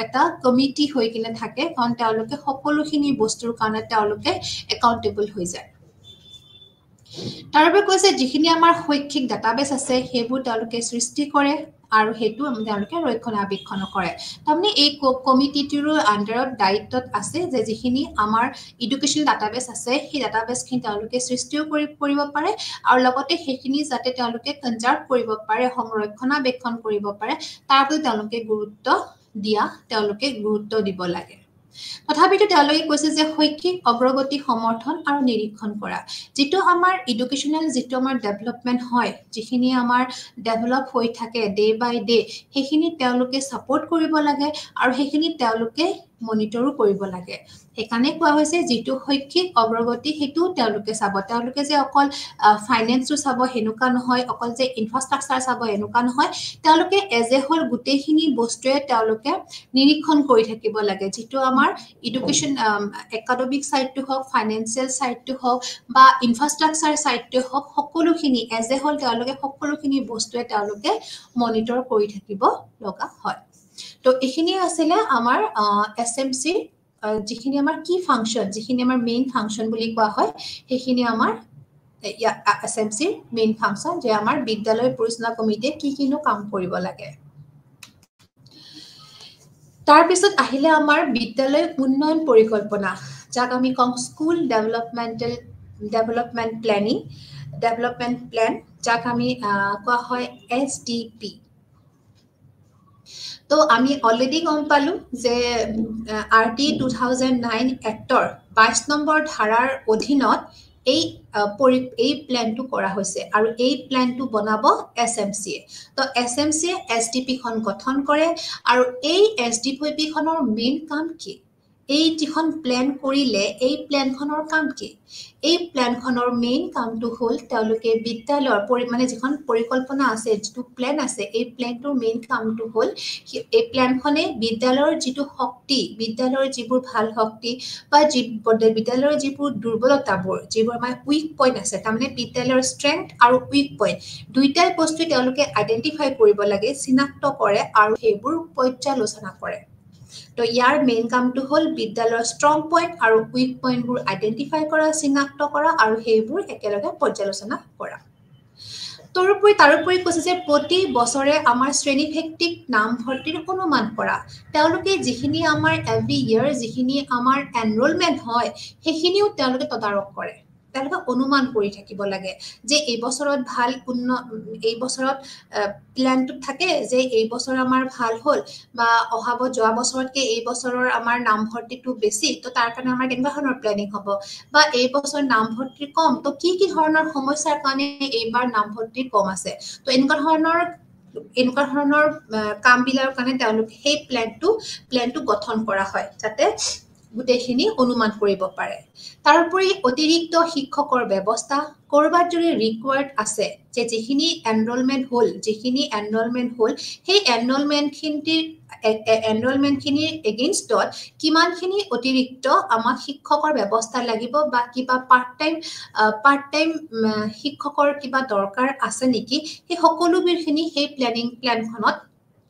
এটা কমিটি হৈ কিনে থাকে কাৰণ তেওঁলোকে সকলোখিনি বস্তুৰ কাৰণে তেওঁলোকে একাউন্টেবল হৈ যায় তাৰবাবে কৈছে যিখিনি আমাৰ শৈক্ষিক ডাটাবেস আছে সেইবোৰ তেওঁলোকে সৃষ্টি কৰে আৰু হেতু তেওঁলোকে ৰক্ষণাবেক্ষণ কৰে তাৰমানে এই কমিটিটোৰ আন্ডাৰত দায়িত্বত আছে যে যিখিনি আমাৰ এডুকেশনাল ডাটাবেস আছে সেই ডাটাবেসখিনি তেওঁলোকে সৃষ্টিও কৰিব পাৰে আৰু লগতে সেইখিনি যাতে তেওঁলোকে কনজাৰ্ভ কৰিব পাৰে সংৰক্ষণাবেক্ষণ কৰিব পাৰে তাৰ প্ৰতি তেওঁলোকে গুৰুত্ব দিব লাগে তথাপিতো তেওঁলোকে কৈছে যে শৈক্ষিক অগ্ৰগতি সমৰ্থন আৰু নিৰীক্ষণ কৰা যেটো আমাৰ এডুকেশনাল যেটো আমাৰ ডেভেলপমেন্ট হয় যিখিনি আমাৰ ডেভেলপ হৈ থাকে ডে বাই ডে সেইখিনি তেওঁলোকে সাপোৰ্ট কৰিব লাগে আৰু সেইখিনি তেওঁলোকে মনিটৰো কৰিব লাগে সেইকাৰণে কোৱা হৈছে যেটো শৈক্ষিক অগ্ৰগতি হেতু তেওঁলোকে চাব তেওঁলোকে যে অকল ফাইনান্সটো চাব হেনুকা নহয় অকল যে ইনফ্ৰাষ্ট্ৰাকচাৰ চাব হেনুকা নহয় তেওঁলোকে এজ এ হোল গুটেখিনি বস্তুৱে তেওঁলোকে নিৰীক্ষণ কৰি থাকিব লাগে যেটো আমাৰ এডুকেশন একাডেমিক সাইডটো হক ফাইনান্সিয়াল সাইডটো হক বা ইনফ্ৰাষ্ট্ৰাকচাৰ সাইডটো হক সকলোখিনি এজ এ হোল তেওঁলোকে সকলোখিনি বস্তুৱে তেওঁলোকে মনিটৰ কৰি থাকিব লগা হয় তো এখিনি আছিলে আমাৰ এসএমসি যিখিনি আমাৰ কি ফাংচন যিখিনি আমাৰ মেইন ফাংচন বুলি কোৱা হয় সেইখিনি আমাৰ এসএমসি মেইন ফাংচন যে আমাৰ বিদ্যালয় পৰিচালনা কমিটিয়ে কি কিনো কাম কৰিব লাগে তাৰ পিছত আহিলে আমাৰ বিদ্যালয় উন্নয়ন পৰিকল্পনা যাক আমি কম স্কুল ডেভেলপমেন্ট প্ল্যান যাক আমি কোৱা হয় এসডিপি তো আমি অলৰেডি গম পালো যে আৰটি 2009 এক্টৰ 22 নম্বৰ ধাৰাৰ অধীনত এই প্ল্যানটো কৰা হৈছে আৰু এই প্ল্যানটো বনাব এসএমসি তো এসএমসি এসডিপি খন গঠন কৰে আৰু এই এসডিপি খনৰ মেইন কাম কি এই যিখন প্ল্যান কৰিলে এই প্ল্যানখনৰ কাম কি এই প্ল্যানখনৰ মেইন কামটো হল তেওঁলোকে বিদ্যালয়ৰ পৰিমাণে যিখন পৰিকল্পনা আছে যেটো প্ল্যান আছে এই প্ল্যানটোৰ মেইন কামটো হল এই প্ল্যানখনে বিদ্যালয়ৰ যেটো শক্তি বিদ্যালয়ৰ যিবোৰ ভাল শক্তি বা বিদ্যালয়ৰ যিবোৰ দুৰ্বলতাবোৰ যিবোৰ আমাৰ উইক পইণ্ট আছে তাৰমানে বিদ্যালয়ৰ ষ্ট্ৰেংথ আৰু উইক পইণ্ট দুইটাই বস্তু তেওঁলোকে আইডেন্টিফাই কৰিব লাগে চিনাক্ত কৰে আৰু সেইবোৰ পৰ্যালোচনা কৰে তো ইয়াৰ মেইন কামটো হল বিদ্যালয়ৰ ষ্ট্ৰং পইণ্ট আৰু উইক পইণ্টবোৰ আইডেন্টিফাই কৰা চিনাক্ত কৰা আৰু সেইবোৰ একেলগে পৰ্যালোচনা কৰা তাৰোপৰি কৈছে যে প্ৰতি বছৰে আমাৰ শ্ৰেণীভিত্তিক নামভৰ্তিৰ অনুমান কৰা তেওঁলোকে যিখিনি আমাৰ এভৰি ইয়াৰ যিখিনি আমাৰ এনৰোলমেন্ট হয় সেইখিনিও তেওঁলোকে তদাৰক কৰে তেওঁলোকে অনুমান কৰি থাকিব লাগে যে এই বছৰত ভাল এই বছৰত প্ল্যানটো থাকে যে এই বছৰ আমাৰ ভাল হল বা অহাব যোৱা বছৰতকে এই বছৰৰ আমাৰ নামভৰ্তিটো বেছি তো তাৰ কাৰণে আমাৰ কেনেকুৱা ধৰণৰ প্ল্যানিং হ'ব বা এই বছৰ নামভৰ্তি কম তো কি ধৰণৰ সমস্যাৰ কাৰণে এইবাৰ নামভৰ্তি কম আছে তো এনেকুৱা ধৰণৰ কামবিলাকৰ কাৰণে তেওঁলোকে সেই প্ল্যানটো গঠন কৰা হয় যাতে গুটেখিনি অনুমান কৰিব পাৰে তাৰোপৰি অতিৰিক্ত শিক্ষকৰ ব্যৱস্থা কৰবাত যদি ৰিকোয়াৰ্ড আছে যে যিখিনি এনৰোলমেন্ট হল সেই এনৰোলমেন্টখিনিৰ এগেইনষ্টত কিমানখিনি অতিৰিক্ত আমাক শিক্ষকৰ ব্যৱস্থা লাগিব বা কিবা পাৰ্ট টাইম শিক্ষকৰ কিবা দৰকাৰ আছে নেকি সেই সকলোবিৰখিনি সেই প্ল্যানখনত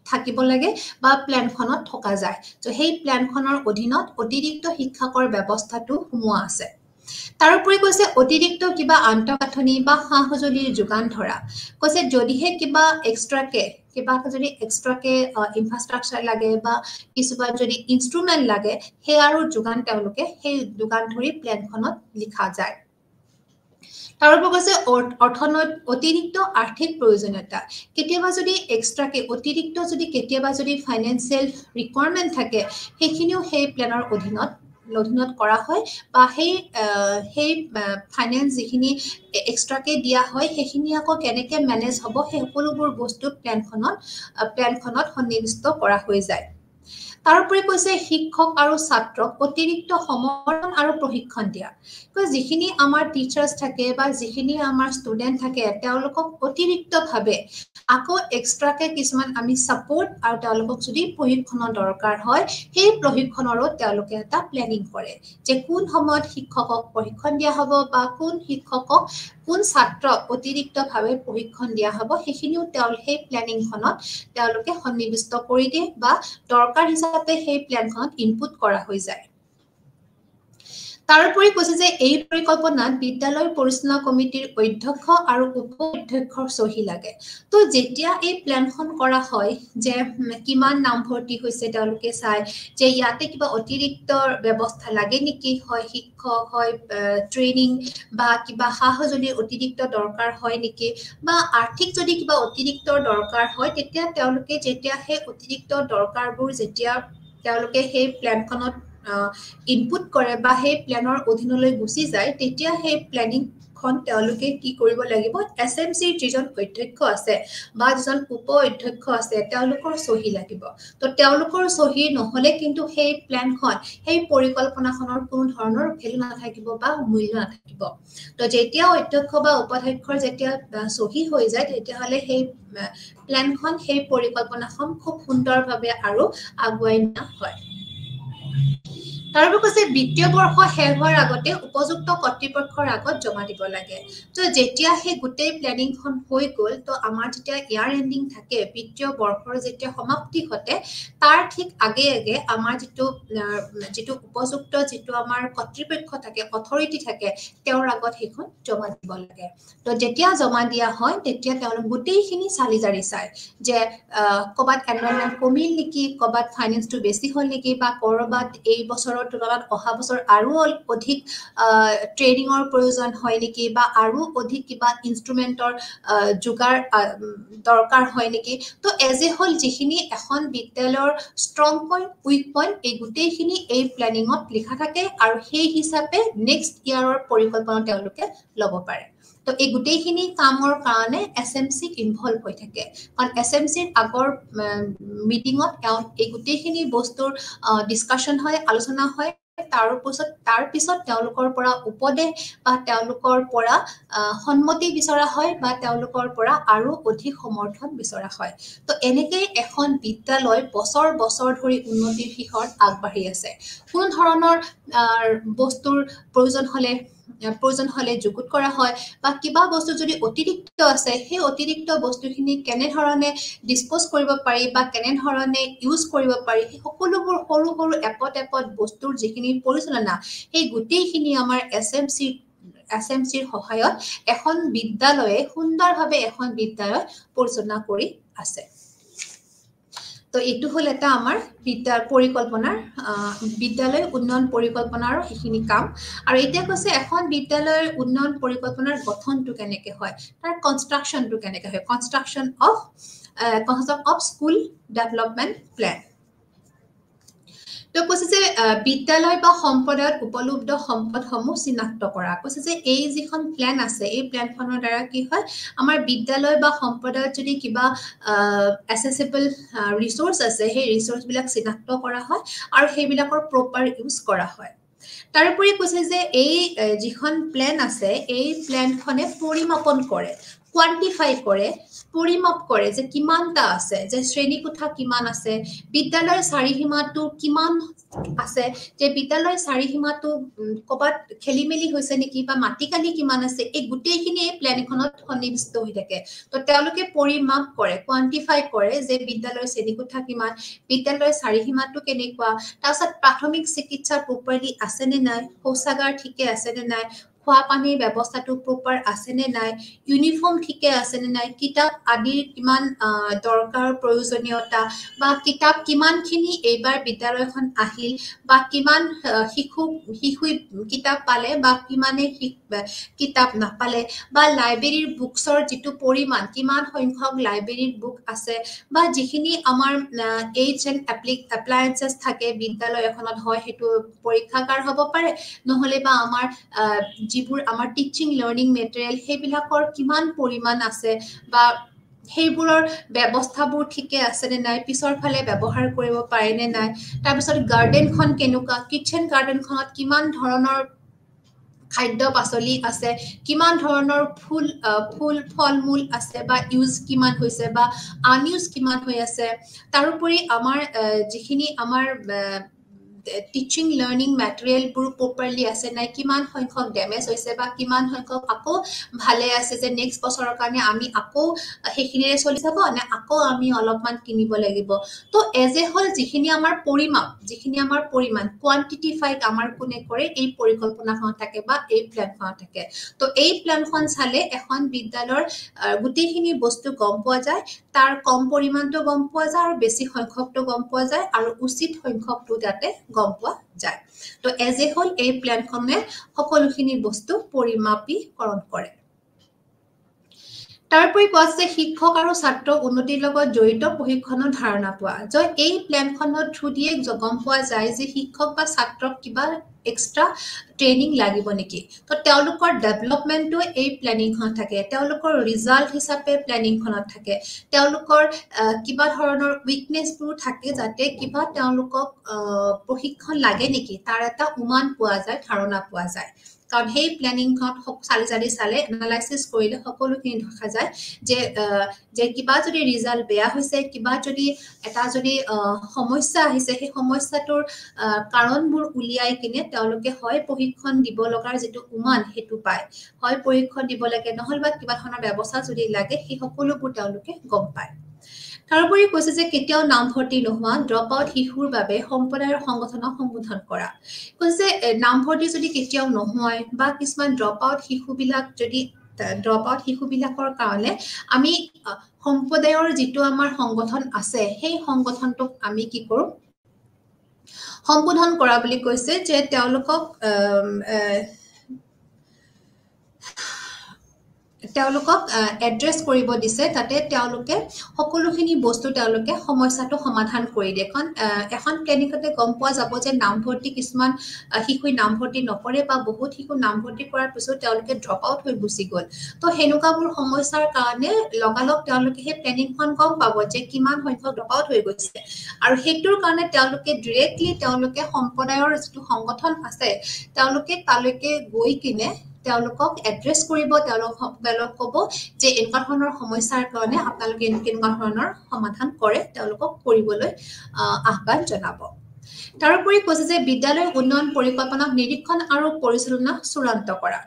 থাকিব লাগে বা প্ল্যানখনত থকা যায় তো সেই প্ল্যানখনৰ অধীনত অতিৰিক্ত শিক্ষকৰ ব্যৱস্থাটো সোমোৱা আছে তাৰোপৰি কৈছে অতিৰিক্ত কিবা আন্তঃগাঁথনি বা সা-সঁজুলিৰ যোগান ধৰা কৈছে যদিহে কিবা এক্সট্ৰাকে ইনফ্ৰাষ্ট্ৰাকচাৰ লাগে বা কিছুবা যদি ইনস্ট্ৰুমেন্ট লাগে সেই আৰু যোগান তেওঁলোকে সেই যোগান ধৰি প্ল্যানখনত লিখা যায় তাৰোপৰি কৈছে অতিৰিক্ত আৰ্থিক প্ৰয়োজনীয়তা কেতিয়াবা যদি এক্সট্ৰাকে অতিৰিক্ত যদি কেতিয়াবা যদি ফাইনান্সিয়েল ৰিকোয়াৰমেন্ট থাকে সেইখিনিও সেই প্ল্যানৰ অধীনত কৰা হয় বা সেই ফাইনান্স যিখিনি এক্সট্ৰাকে দিয়া হয় সেইখিনি আকৌ কেনেকে মেনেজ হ'ব সেই সকলোবোৰ বস্তু প্ল্যানখনত সন্নিবিষ্ট কৰা হৈ যায় তাৰোপৰি কৈছে শিক্ষক আৰু ছাত্ৰক অতিৰিক্ত সমৰ্থন আৰু প্ৰশিক্ষণ দিয়া যিখিনি আমাৰ টিচাৰ্স থাকে বা যিখিনি আমাৰ ষ্টুডেন্ট থাকে তেওঁলোকক অতিৰিক্তভাৱে আকৌ এক্সট্ৰাকে কিছুমান আমি সাপোৰ্ট আৰু তেওঁলোকক যদি প্ৰশিক্ষণৰ দৰকাৰ হয় সেই প্ৰশিক্ষণৰো তেওঁলোকে এটা প্ল্যানিং কৰে যে কোন সময়ত শিক্ষকক প্ৰশিক্ষণ দিয়া হ'ব বা কোন ছাত্ৰক অতিৰিক্তভাৱে প্ৰশিক্ষণ দিয়া হ'ব সেইখিনিও সেই প্ল্যানিংখনত তেওঁলোকে সন্নিবিষ্ট কৰি দিয়ে বা দৰকাৰ হিচাপে সেই প্ল্যানখনত ইনপুট কৰা হৈ যায় তাৰোপৰি কৈছে যে এই পৰিকল্পনাত বিদ্যালয় পৰিচালনা কমিটিৰ অধ্যক্ষ আৰু উপ-অধ্যক্ষৰ সহি লাগে তো যেতিয়া এই প্ল্যানখন কৰা হয় যে কিমান নামভৰ্তি হৈছে তেওঁলোকে চাই যে ইয়াতে কিবা অতিৰিক্ত ব্যৱস্থা লাগে নেকি হয় শিক্ষক হয় ট্ৰেইনিং বা কিবা সা-সঁজুলিৰ অতিৰিক্ত দৰকাৰ হয় নেকি বা আৰ্থিক যদি কিবা অতিৰিক্ত দৰকাৰ হয় তেতিয়া তেওঁলোকে যেতিয়া সেই অতিৰিক্ত দৰকাৰবোৰ যেতিয়া তেওঁলোকে সেই প্ল্যানখনত ইনপুট কৰে বা সেই প্ল্যানৰ অধীনলৈ গুচি যায় তেতিয়া সেই প্ল্যানিং প্লেনখন তেওঁলোকে কি কৰিব লাগিব এছএমচিৰ যিজন অধ্যক্ষ আছে বা যিজন উপ অধ্যক্ষ আছে তেওঁলোকৰ সহি লাগিব তো তেওঁলোকৰ সহি নহলে কিন্তু সেই প্লেনখন সেই পৰিকল্পনাখনৰ কোনো ধৰণৰ ভ্যালু নাথাকিব বা মূল্য নাথাকিব তো যেতিয়া অধ্যক্ষ বা উপাধ্যক্ষৰ যেতিয়া সহি হৈ যায় তেতিয়াহলে সেই প্লেনখন সেই পৰিকল্পনাখন খুব সুন্দৰভাৱে আৰু আগুৱাই নিয়া হয় তারপর বিত্তীয় বর্ষ শেষ হওয়ার আগতে উপযুক্ত কর্তৃপক্ষর আগত জমা দিব লাগে তো যেতিয়া সেই গোটেই প্ল্যানিংখন হৈ গল তো আমার যেতিয়া ইয়ার এন্ডিং থাকে বিত্তীয় বর্ষর যেতিয়া সমাপ্তি ঘটে তার ঠিক আগে আগে আমার যেটো উপযুক্ত যেটো আমার কর্তৃপক্ষ থাকে অথরিটি থাকে তেওঁৰ আগত সেইখন জমা দিব লাগে তো যেতিয়া জমা দিয়া হয় তেতিয়া তেওঁলোক গোটেইখিনি চালি জাৰি চায় যে কবাত এনৰলমেন্ট কমিল নেকি কবাত ফাইনেন্সটো বেছি হল নেকি বা কৰবাত এই বছৰৰ তুলনাত অহা বছৰ আৰু অধিক ট্ৰেনিংৰ প্ৰয়োজন হয় নেকি বা আৰু অধিক কিবা ইনস্ট্ৰুমেন্টৰ যোগাৰ দৰকাৰ হয় নেকি তো এজ এ হোল যিখিনি এখন বিদ্যালয়ৰ ষ্ট্ৰং পইণ্ট উইক পইণ্ট এই গোটেইখিনি এই প্ল্যানিঙত লিখা থাকে আৰু সেই হিচাপে নেক্সট ইয়াৰৰ পৰিকল্পনা তেওঁলোকে ল'ব পাৰে তো এই গোটেইখিনি কামৰ কাৰণে এছএমসি ইনভলভ হৈ থাকে কাৰণ এছএমসিৰ আগৰ মিটিঙত এই গোটেইখিনি বস্তুৰ ডিসকাশন হয় আলোচনা হয় তাৰ পিছত তেওঁলোকৰ পৰা উপদেশ বা তেওঁলোকৰ পৰা সন্মতি বিচৰা হয় বা তেওঁলোকৰ পৰা আৰু অধিক সমৰ্থন বিচৰা হয় তো এনেকে এখন বিদ্যালয় বছৰ বছৰ ধৰি উন্নতিৰ শিখৰত আগবাঢ়ি আছে কোন ধৰণৰ বস্তুৰ প্ৰয়োজন হলে যুগুত কৰা হয় বা কিবা বস্তু যদি অতিৰিক্ত আছে সেই অতিৰিক্ত বস্তুখিনি কেনে ধৰণে ডিসপোজ কৰিব পাৰি বা কেনে ধৰণে ইউজ কৰিব পাৰি সেই সকলোবোৰ সৰু সৰু এপত বস্তুৰ যিখিনি পৰিচালনা সেই গোটেইখিনি আমাৰ এছএমচিৰ সহায়ত এখন বিদ্যালয়ে সুন্দৰভাৱে এখন বিদ্যালয় পৰিচালনা কৰি আছে তো এইটো হল এটা আমাৰ পৰিকল্পনাৰ বিদ্যালয় উন্নয়ন পৰিকল্পনাৰ এইখিনি কাম আৰু এতিয়া কৈছে এখন বিদ্যালয়ৰ উন্নয়ন পৰিকল্পনাৰ গঠনটো কেনেকে হয় তাৰ কনস্ট্ৰাকশনটো কেনেকে হয় কনস্ট্ৰাকশন অফ স্কুল ডেভেলপমেন্ট প্ল্যান তো কৈছে যে বিদ্যালয় বা সম্পদত উপলব্ধ সম্পদসমূহ চিনাক্ত কৰা কৈছে যে এই যিখন প্ল্যান আছে এই প্ল্যানখনৰ দ্বাৰা কি হয় আমাৰ বিদ্যালয় বা সম্পদত যদি কিবা এসেসিবল ৰিসোৰ্স আছে সেই ৰিসোৰ্স বিলাক চিনাক্ত কৰা হয় আৰু সেইবিলাকৰ প্ৰপাৰ ইউজ কৰা হয় তাৰোপৰি কৈছে যে এই যিখন প্ল্যান আছে এই প্ল্যানখনে পৰিমাপন কৰে কোৱান্টিফাই কৰে পৰিমাপ কৰে যে কিমানটা আছে যে শ্ৰেণীকোঠা কিমান আছে বিদ্যালয়ৰ চাৰিসীমাটো কিমান আছে যে বিদ্যালয়ৰ চাৰিসীমাটো কবাত খেলিমেলি হৈছে নেকি বা মাটিকালি কিমান আছে এই গোটেইখিনি এই প্ল্যানখনত সন্নিবিষ্ট হৈ থাকে তো তেওঁলোকে পৰিমাপ কৰে কোৱান্টিফাই কৰে যে বিদ্যালয়ৰ শ্ৰেণীকোঠা কিমান বিদ্যালয়ৰ চাৰিসীমাটো কেনেকুৱা তাৰপিছত প্ৰাথমিক চিকিৎসা প্ৰপাৰলি আছে নে নাই শৌচাগাৰ ঠিকে আছে নে নাই খোৱা পানীৰ ব্যৱস্থাটো প্ৰপাৰ আছে নে নাই ইউনিফৰ্ম ঠিকে আছে নে নাই কিতাপ আদিৰ কিমান দৰকাৰ প্ৰয়োজনীয়তা বা কিতাপ কিমানখিনি এইবাৰ বিদ্যালয়খন আহিল বা কিমান শিশু কিতাপ পালে বা কিমানে কিতাপ নাপালে বা লাইব্ৰেৰীৰ বুকছৰ যিটো পৰিমাণ কিমান সংখ্যক লাইব্ৰেৰীৰ বুক আছে বা যিখিনি আমাৰ এইচ এণ্ড এপ্লায়েন্সেছ থাকে বিদ্যালয় এখনত হয় সেইটো পৰীক্ষাগাৰ হ'ব পাৰে নহলে বা আমাৰ যিবোৰ আমাৰ টিচিং লাৰ্নিং মেটেৰিয়েল সেইবিলাকৰ কিমান পৰিমাণ আছে বা সেইবোৰৰ ব্যৱস্থাবোৰ ঠিকে আছে নে নাই পিছৰ ফালে ব্যৱহাৰ কৰিব পাৰে নে নাই তাৰপিছত গাৰ্ডেনখন কেনেকুৱা কিচেন গাৰ্ডেনখনত কিমান ধৰণৰ খাদ্য পাচলি আছে কিমান ধৰণৰ ফুল ফল-মূল আছে বা ইউজ কিমান হৈছে বা আনইউজ কিমান হৈ আছে তাৰোপৰি আমাৰ যিখিনি আমাৰ টিচিং লাৰ্নিং মেটেৰিয়েলবোৰ প্ৰপাৰলি আছে নাই কিমান সংখ্যক ডেমেজ হৈছে বা কিমান সংখ্যক আকৌ ভালে আছে যে নেক্সট বছৰৰ কাৰণে আমি আকৌ সেইখিনিৰে চলি যাব নে আকৌ আমি অলপমান কিনিব লাগিব তো এজ এ হোল যিখিনি আমাৰ পৰিমাণ কোৱান্টিটিফাইড আমাৰ কোনে কৰে এই পৰিকল্পনাখন থাকে বা এই প্ল্যানখন থাকে তো এই প্ল্যানখন চালে এখন বিদ্যালয়ৰ গোটেইখিনি বস্তু গম পোৱা যায় তাৰ কম পৰিমাণটো গম পোৱা যায় আৰু বেছি সংখ্যকটো গম পোৱা যায় আৰু উচিত সংখ্যকটো যাতে গম পোৱা যায় তো এজ এ হোল এই প্ল্যানখনে সকলোখিনি বস্তু পৰিমাপীকৰণ কৰে তাৰোপৰি কোৱা আছে শিক্ষক আৰু ছাত্ৰ উন্নতিৰ লগত জড়িত প্ৰশিক্ষণৰ ধাৰণা পোৱা যে এই প্লেনখনৰ থ্ৰু দিয়ে গম পোৱা যায় যে শিক্ষক বা ছাত্ৰক কিবা এক্সট্ৰা ট্ৰেইনিং লাগিব নেকি তো তেওঁলোকৰ ডেভেলপমেণ্টটো এই প্লেনিংখন থাকে তেওঁলোকৰ ৰিজাল্ট হিচাপে প্লেনিংখনত থাকে তেওঁলোকৰ কিবা ধৰণৰ উইকনেছবোৰ থাকে যাতে কিবা তেওঁলোকক প্ৰশিক্ষণ লাগে নেকি তাৰ এটা উমান পোৱা যায় ধাৰণা পোৱা যায় কাৰণ সেই প্লেনিংখন চালি চালে এনালাইসিস কৰিলে সকলোখিনি দেখা যায় যে কিবা যদি ৰিজাল্ট বেয়া হৈছে কিবা যদি এটা যদি সমস্যা আহিছে সেই সমস্যাটোৰ কাৰণবোৰ উলিয়াই কিনে তেওঁলোকে হয় প্ৰশিক্ষণ দিব লগাৰ যেটো উমান হেতু পায় হয় প্ৰশিক্ষণ দিব লাগে নহলবা কিবা ধৰণৰ ব্যৱস্থা যদি লাগে সেই সকলোবোৰ তেওঁলোকে গম পায় তাৰোপৰি কৈছে যে কেতিয়াও নামভৰ্তি নোহোৱা ড্ৰপ আউট শিশুৰ বাবে সম্প্ৰদায়ৰ সংগঠনক সম্বোধন কৰা কৈছে নামভৰ্তি যদি কেতিয়াও নহয় বা কিছুমান ড্ৰপ আউট শিশুবিলাক যদি ড্ৰপ আউট শিশুবিলাকৰ কাৰণে আমি সম্প্ৰদায়ৰ যেটো আমাৰ সংগঠন আছে সেই সংগঠনটোক আমি কি কৰো সম্বোধন কৰা বুলি কৈছে যে তেওঁলোকক এড্ৰেছ কৰিব দিছে তাতে তেওঁলোকে সকলোখিনি বস্তু তেওঁলোকে সমস্যাটো সমাধান কৰি দিয়ে কাৰণ এখন ক্লিনিকতে গম পোৱা যাব যে নামভৰ্তি কিছুমান শিশু নামভৰ্তি নকৰে বা বহুত শিশু নামভৰ্তি কৰাৰ পিছত তেওঁলোকে ড্ৰপ আউট হৈ গুচি গ'ল তো হেনুকাবোৰ সমস্যাৰ কাৰণে লগালগ তেওঁলোকে সেই প্লেনিংখন গম পাব যে কিমান সংখ্যক ড্ৰপ আউট হৈ গৈছে আৰু হেতুৰ কাৰণে তেওঁলোকে ডাইৰেক্টলি তেওঁলোকে সম্প্ৰদায়ৰ যেটো সংগঠন আছে তেওঁলোকে তালৈকে গৈ কিনে তেওঁলোকক এড্ৰেছ কৰিব তেওঁলোক ক'ব যে এনেকুৱা ধৰণৰ সমস্যাৰ কাৰণে আপোনালোকে কেনেকুৱা ধৰণৰ সমাধান কৰে তেওঁলোকক কৰিবলৈ আহ্বান জনাব তাৰোপৰি কৈছে যে বিদ্যালয় উন্নয়ন পৰিকল্পনাক নিৰীক্ষণ আৰু পৰিচালনা চূড়ান্ত কৰা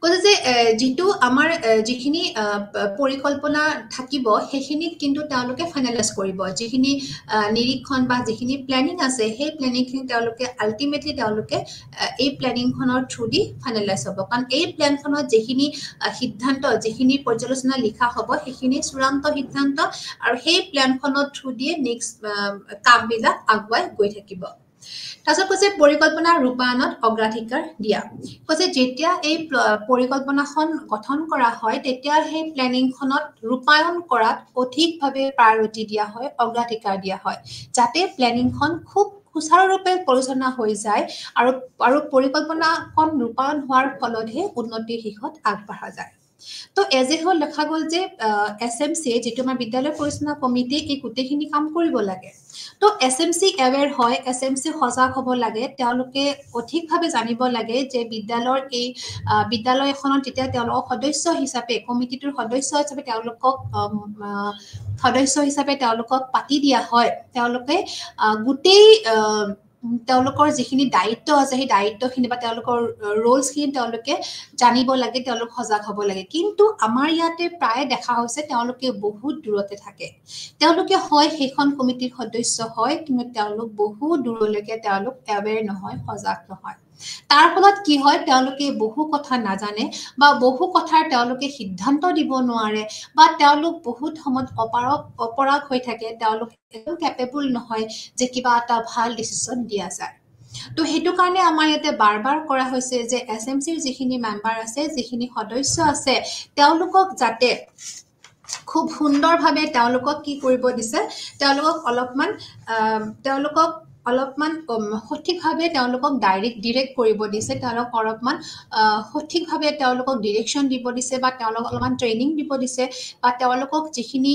কৈছে যে যেটো আমাৰ যিখিনি পৰিকল্পনা থাকিব সেইখিনিক কিন্তু তেওঁলোকে ফাইনালাইজ কৰিব যিখিনি নিৰীক্ষণ বা যিখিনি প্ল্যানিং আছে সেই প্ল্যানিংখিনি তেওঁলোকে আলটিমেটলি তেওঁলোকে এই প্ল্যানিংখনৰ থ্ৰু দি ফাইনালাইজ হ'ব কাৰণ এই প্ল্যানখনত যিখিনি সিদ্ধান্ত যিখিনি পৰ্যালোচনা লিখা হ'ব সেইখিনি চূড়ান্ত সিদ্ধান্ত আৰু সেই প্ল্যানখনৰ থ্ৰু দিয়ে নেক্সট কামবিলাক আগুৱাই গৈ থাকিব তাছত কৈছে পৰিকল্পনা ৰূপায়ণত অগ্ৰাধিকাৰ দিয়া কৈছে যেতিয়া এই পৰিকল্পনাখন গঠন কৰা হয় তেতিয়া সেই প্ল্যানিংখনত ৰূপায়ণ কৰাত অধিকভাৱে প্ৰায়োৰিটি দিয়া হয় অগ্ৰাধিকাৰ দিয়া হয় যাতে প্ল্যানিংখন খুব সুচাৰুৰূপে পৰিচালনা হৈ যায় আৰু পৰিকল্পনাখন ৰূপায়ণ হোৱাৰ ফলতহে উন্নতিৰ দিশত আগবাঢ়া যায় তো এজে হল লেখা গল যে এসএমসি যেটো আমাৰ বিদ্যালয় পৰিচালনা কমিটি এই গোটেইখিনি কাম কৰিব লাগে তো এসএমসি এৱেৰ হয় এসএমসি সজাগ হ'ব লাগে তেওঁলোকে অধিকভাৱে জানিব লাগে যে বিদ্যালয়ৰ এই বিদ্যালয় এখনত যেতিয়া তেওঁলোক সদস্য হিচাপে কমিটিটোৰ সদস্য হিচাপে তেওঁলোকক পাতি দিয়া হয় তেওঁলোকে গোটেই তেওঁলোকৰ যিখিনি দায়িত্ব আছে সেই দায়িত্বখিনি বা তেওঁলোকৰ ৰোলছখিনি তেওঁলোকে জানিব লাগে তেওঁলোক সজাগ হ'ব লাগে কিন্তু আমাৰ ইয়াতে প্ৰায় দেখা হৈছে তেওঁলোকে বহুত দূৰতে থাকে তেওঁলোকে হয় সেইখন কমিটিৰ সদস্য হয় কিন্তু তেওঁলোক বহুত দূৰলৈকে তেওঁলোক এৱেৰ নহয় সজাগ নহয় তাৰ ফলত কি হয় তেওঁলোকে বহু কথা নাজানে বা বহু কথাৰ তেওঁলোকে সিদ্ধান্ত দিব নোৱাৰে বা তেওঁলোক বহুত সময়ত অপৰাগ হৈ থাকে তেওঁলোক একদম কেপেবল নহয় যে কিবা এটা ভাল ডিসিশন দিয়া যায় তো হেতু কাৰণে আমাৰ ইয়াতে বাৰবাৰ কৰা হৈছে যে এসএমসিৰ যিখিনি মেম্বাৰ আছে যিখিনি সদস্য আছে তেওঁলোকক যাতে খুব সুন্দৰভাৱে তেওঁলোকক কি কৰিব দিছে তেওঁলোকক অলপমান সঠিকভাৱে তেওঁলোকক ডাইৰেক্ট কৰিব দিছে তেওঁলোক অলপমান সঠিকভাৱে তেওঁলোকক ডিৰেকশন দিব দিছে বা তেওঁলোক অলপমান ট্ৰেইনিং দিব দিছে বা তেওঁলোকক যিখিনি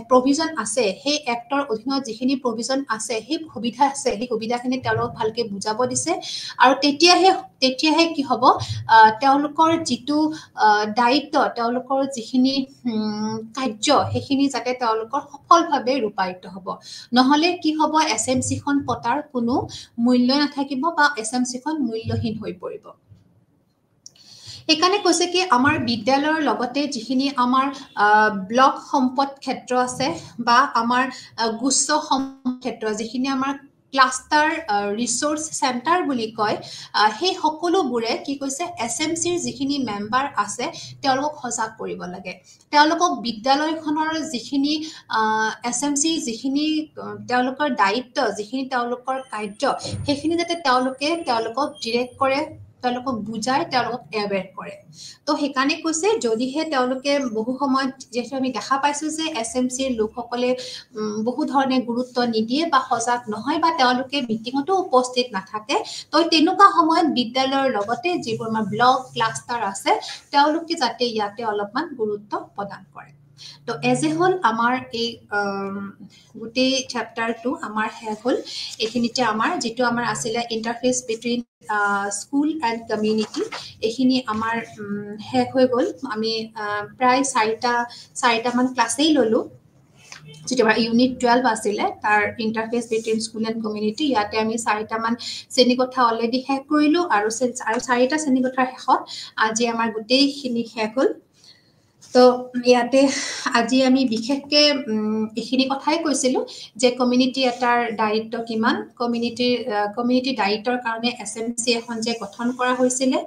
প্ৰভিজন আছে সেই এক্টৰ অধীনত যিখিনি প্ৰভিজন আছে সেই সুবিধা আছে সেই সুবিধাখিনি তেওঁলোকক ভালকে বুজাব দিছে আৰু তেতিয়াহে কি হ'ব তেওঁলোকৰ যিটো দায়িত্ব তেওঁলোকৰ যিখিনি কাৰ্য সেইখিনি যাতে তেওঁলোকৰ সফলভাৱে ৰূপায়িত হ'ব নহলে কি হ'ব এসএমসি খন পতাৰ কোনো মূল্য নাথাকিব বা এসএমসি খন মূল্যহীন হৈ পৰিব এখানে কৈছে কি আমাৰ বিদ্যালয়ৰ লগতে যিখিনি আমাৰ ব্লক সম্পদ ক্ষেত্ৰ আছে বা আমাৰ গুচ্ছ সম্পদ ক্ষেত্ৰ যিখিনি আমাৰ ক্লাষ্টাৰ ৰিসোৰ্স সেন্টাৰ বুলি কয় সেই সকলোবোৰে কি কৈছে এসএমসিৰ যিখিনি মেম্বাৰ আছে তেওঁলোকক সজাগ কৰিব লাগে তেওঁলোকক বিদ্যালয়খনৰ যিখিনি এসএমসি যিখিনি তেওঁলোকৰ দায়িত্ব যিখিনি তেওঁলোকৰ কাৰ্য সেইখিনি যাতে তেওঁলোকক ডিৰেক্ট কৰে তেওঁলোকক বুজাই তেওঁলোকক এৱেৰ কৰে তো সেইকাৰণে কৈছে যদিহে তেওঁলোকে বহু সময়ত যেহেতু আমি দেখা পাইছো যে SMCৰ লোকসকলে বহু ধৰণে গুৰুত্ব নিদিয়ে বা সজাগ নহয় বা তেওঁলোকে মিটিঙতো উপস্থিত নাথাকে তো তেনেকুৱা সময়ত বিদ্যালয়ৰ লগতে যিবোৰ আমাৰ ব্লক ক্লাষ্টাৰ আছে তেওঁলোকে যাতে ইয়াতে অলপমান গুৰুত্ব প্ৰদান কৰে তো এজ এ হোল আমাৰ এই গোটেই চেপ্টাৰটো আমাৰ শেষ হ'ল এইখিনিতে আমাৰ যিটো আমাৰ আছিলে interface between school and community এইখিনি আমাৰ শেষ হৈ গ'ল আমি প্ৰায় চাৰিটামান ক্লাছেই ল'লোঁ যেটো আমাৰ ইউনিট 12 আছিলে তাৰ interface between school and community ইয়াতে আমি 4টামান শ্ৰেণীকোঠা অলৰেডি শেষ কৰিলোঁ আৰু 4টা শ্ৰেণীকোঠাৰ শেষত আজি আমাৰ গোটেইখিনি শেষ হ'ল তো ইয়াতে আজি আমি বিশেষকে এইখিনি কথাই কৈছিলোঁ যে কমিউনিটি এটাৰ দায়িত্ব কিমান কমিউনিটি দায়িত্বৰ কাৰণে SMC এখন যে গঠন কৰা হৈছিলে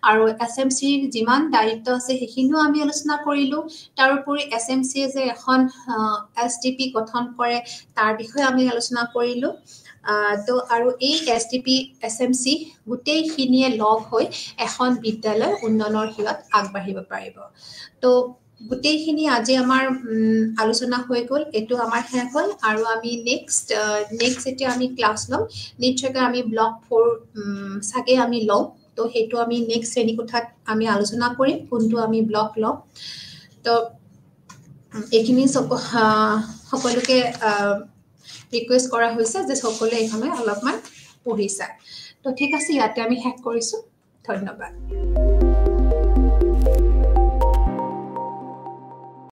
আৰু SMC যিমান দায়িত্ব আছে সেইখিনিও আমি আলোচনা কৰিলোঁ তাৰোপৰি SMC যে এখন SDP গঠন কৰে তাৰ বিষয়ে আমি আলোচনা কৰিলোঁ তো আৰু এই SDP SMC গোটেইখিনিয়ে লগ হৈ এখন বিদ্যালয় উন্নয়নৰ হিৰত আগবাঢ়িব পাৰিব তো গোটেইখিনি আজি আমাৰ আলোচনা হৈ গ'ল এটো আমাৰ শেষ হ'ল আৰু আমি নেক্সট যেতিয়া আমি ক্লাছ ল'ম নিশ্চয়কৈ আমি ব্লক 4 সাগে আমি লওঁ তো হেতু আমি নেক্সট শ্ৰেণীকোঠাত আমি আলোচনা কৰিম কোনটো আমি ব্লক ল'ম তো এইখিনি সকলোকে ৰিকুৱেষ্ট কৰা হৈছে যে সকলোৱে এইখানে অলপমান পঢ়িছা তো ঠিক আছে ইয়াতে আমি শেষ কৰিছোঁ ধন্যবাদ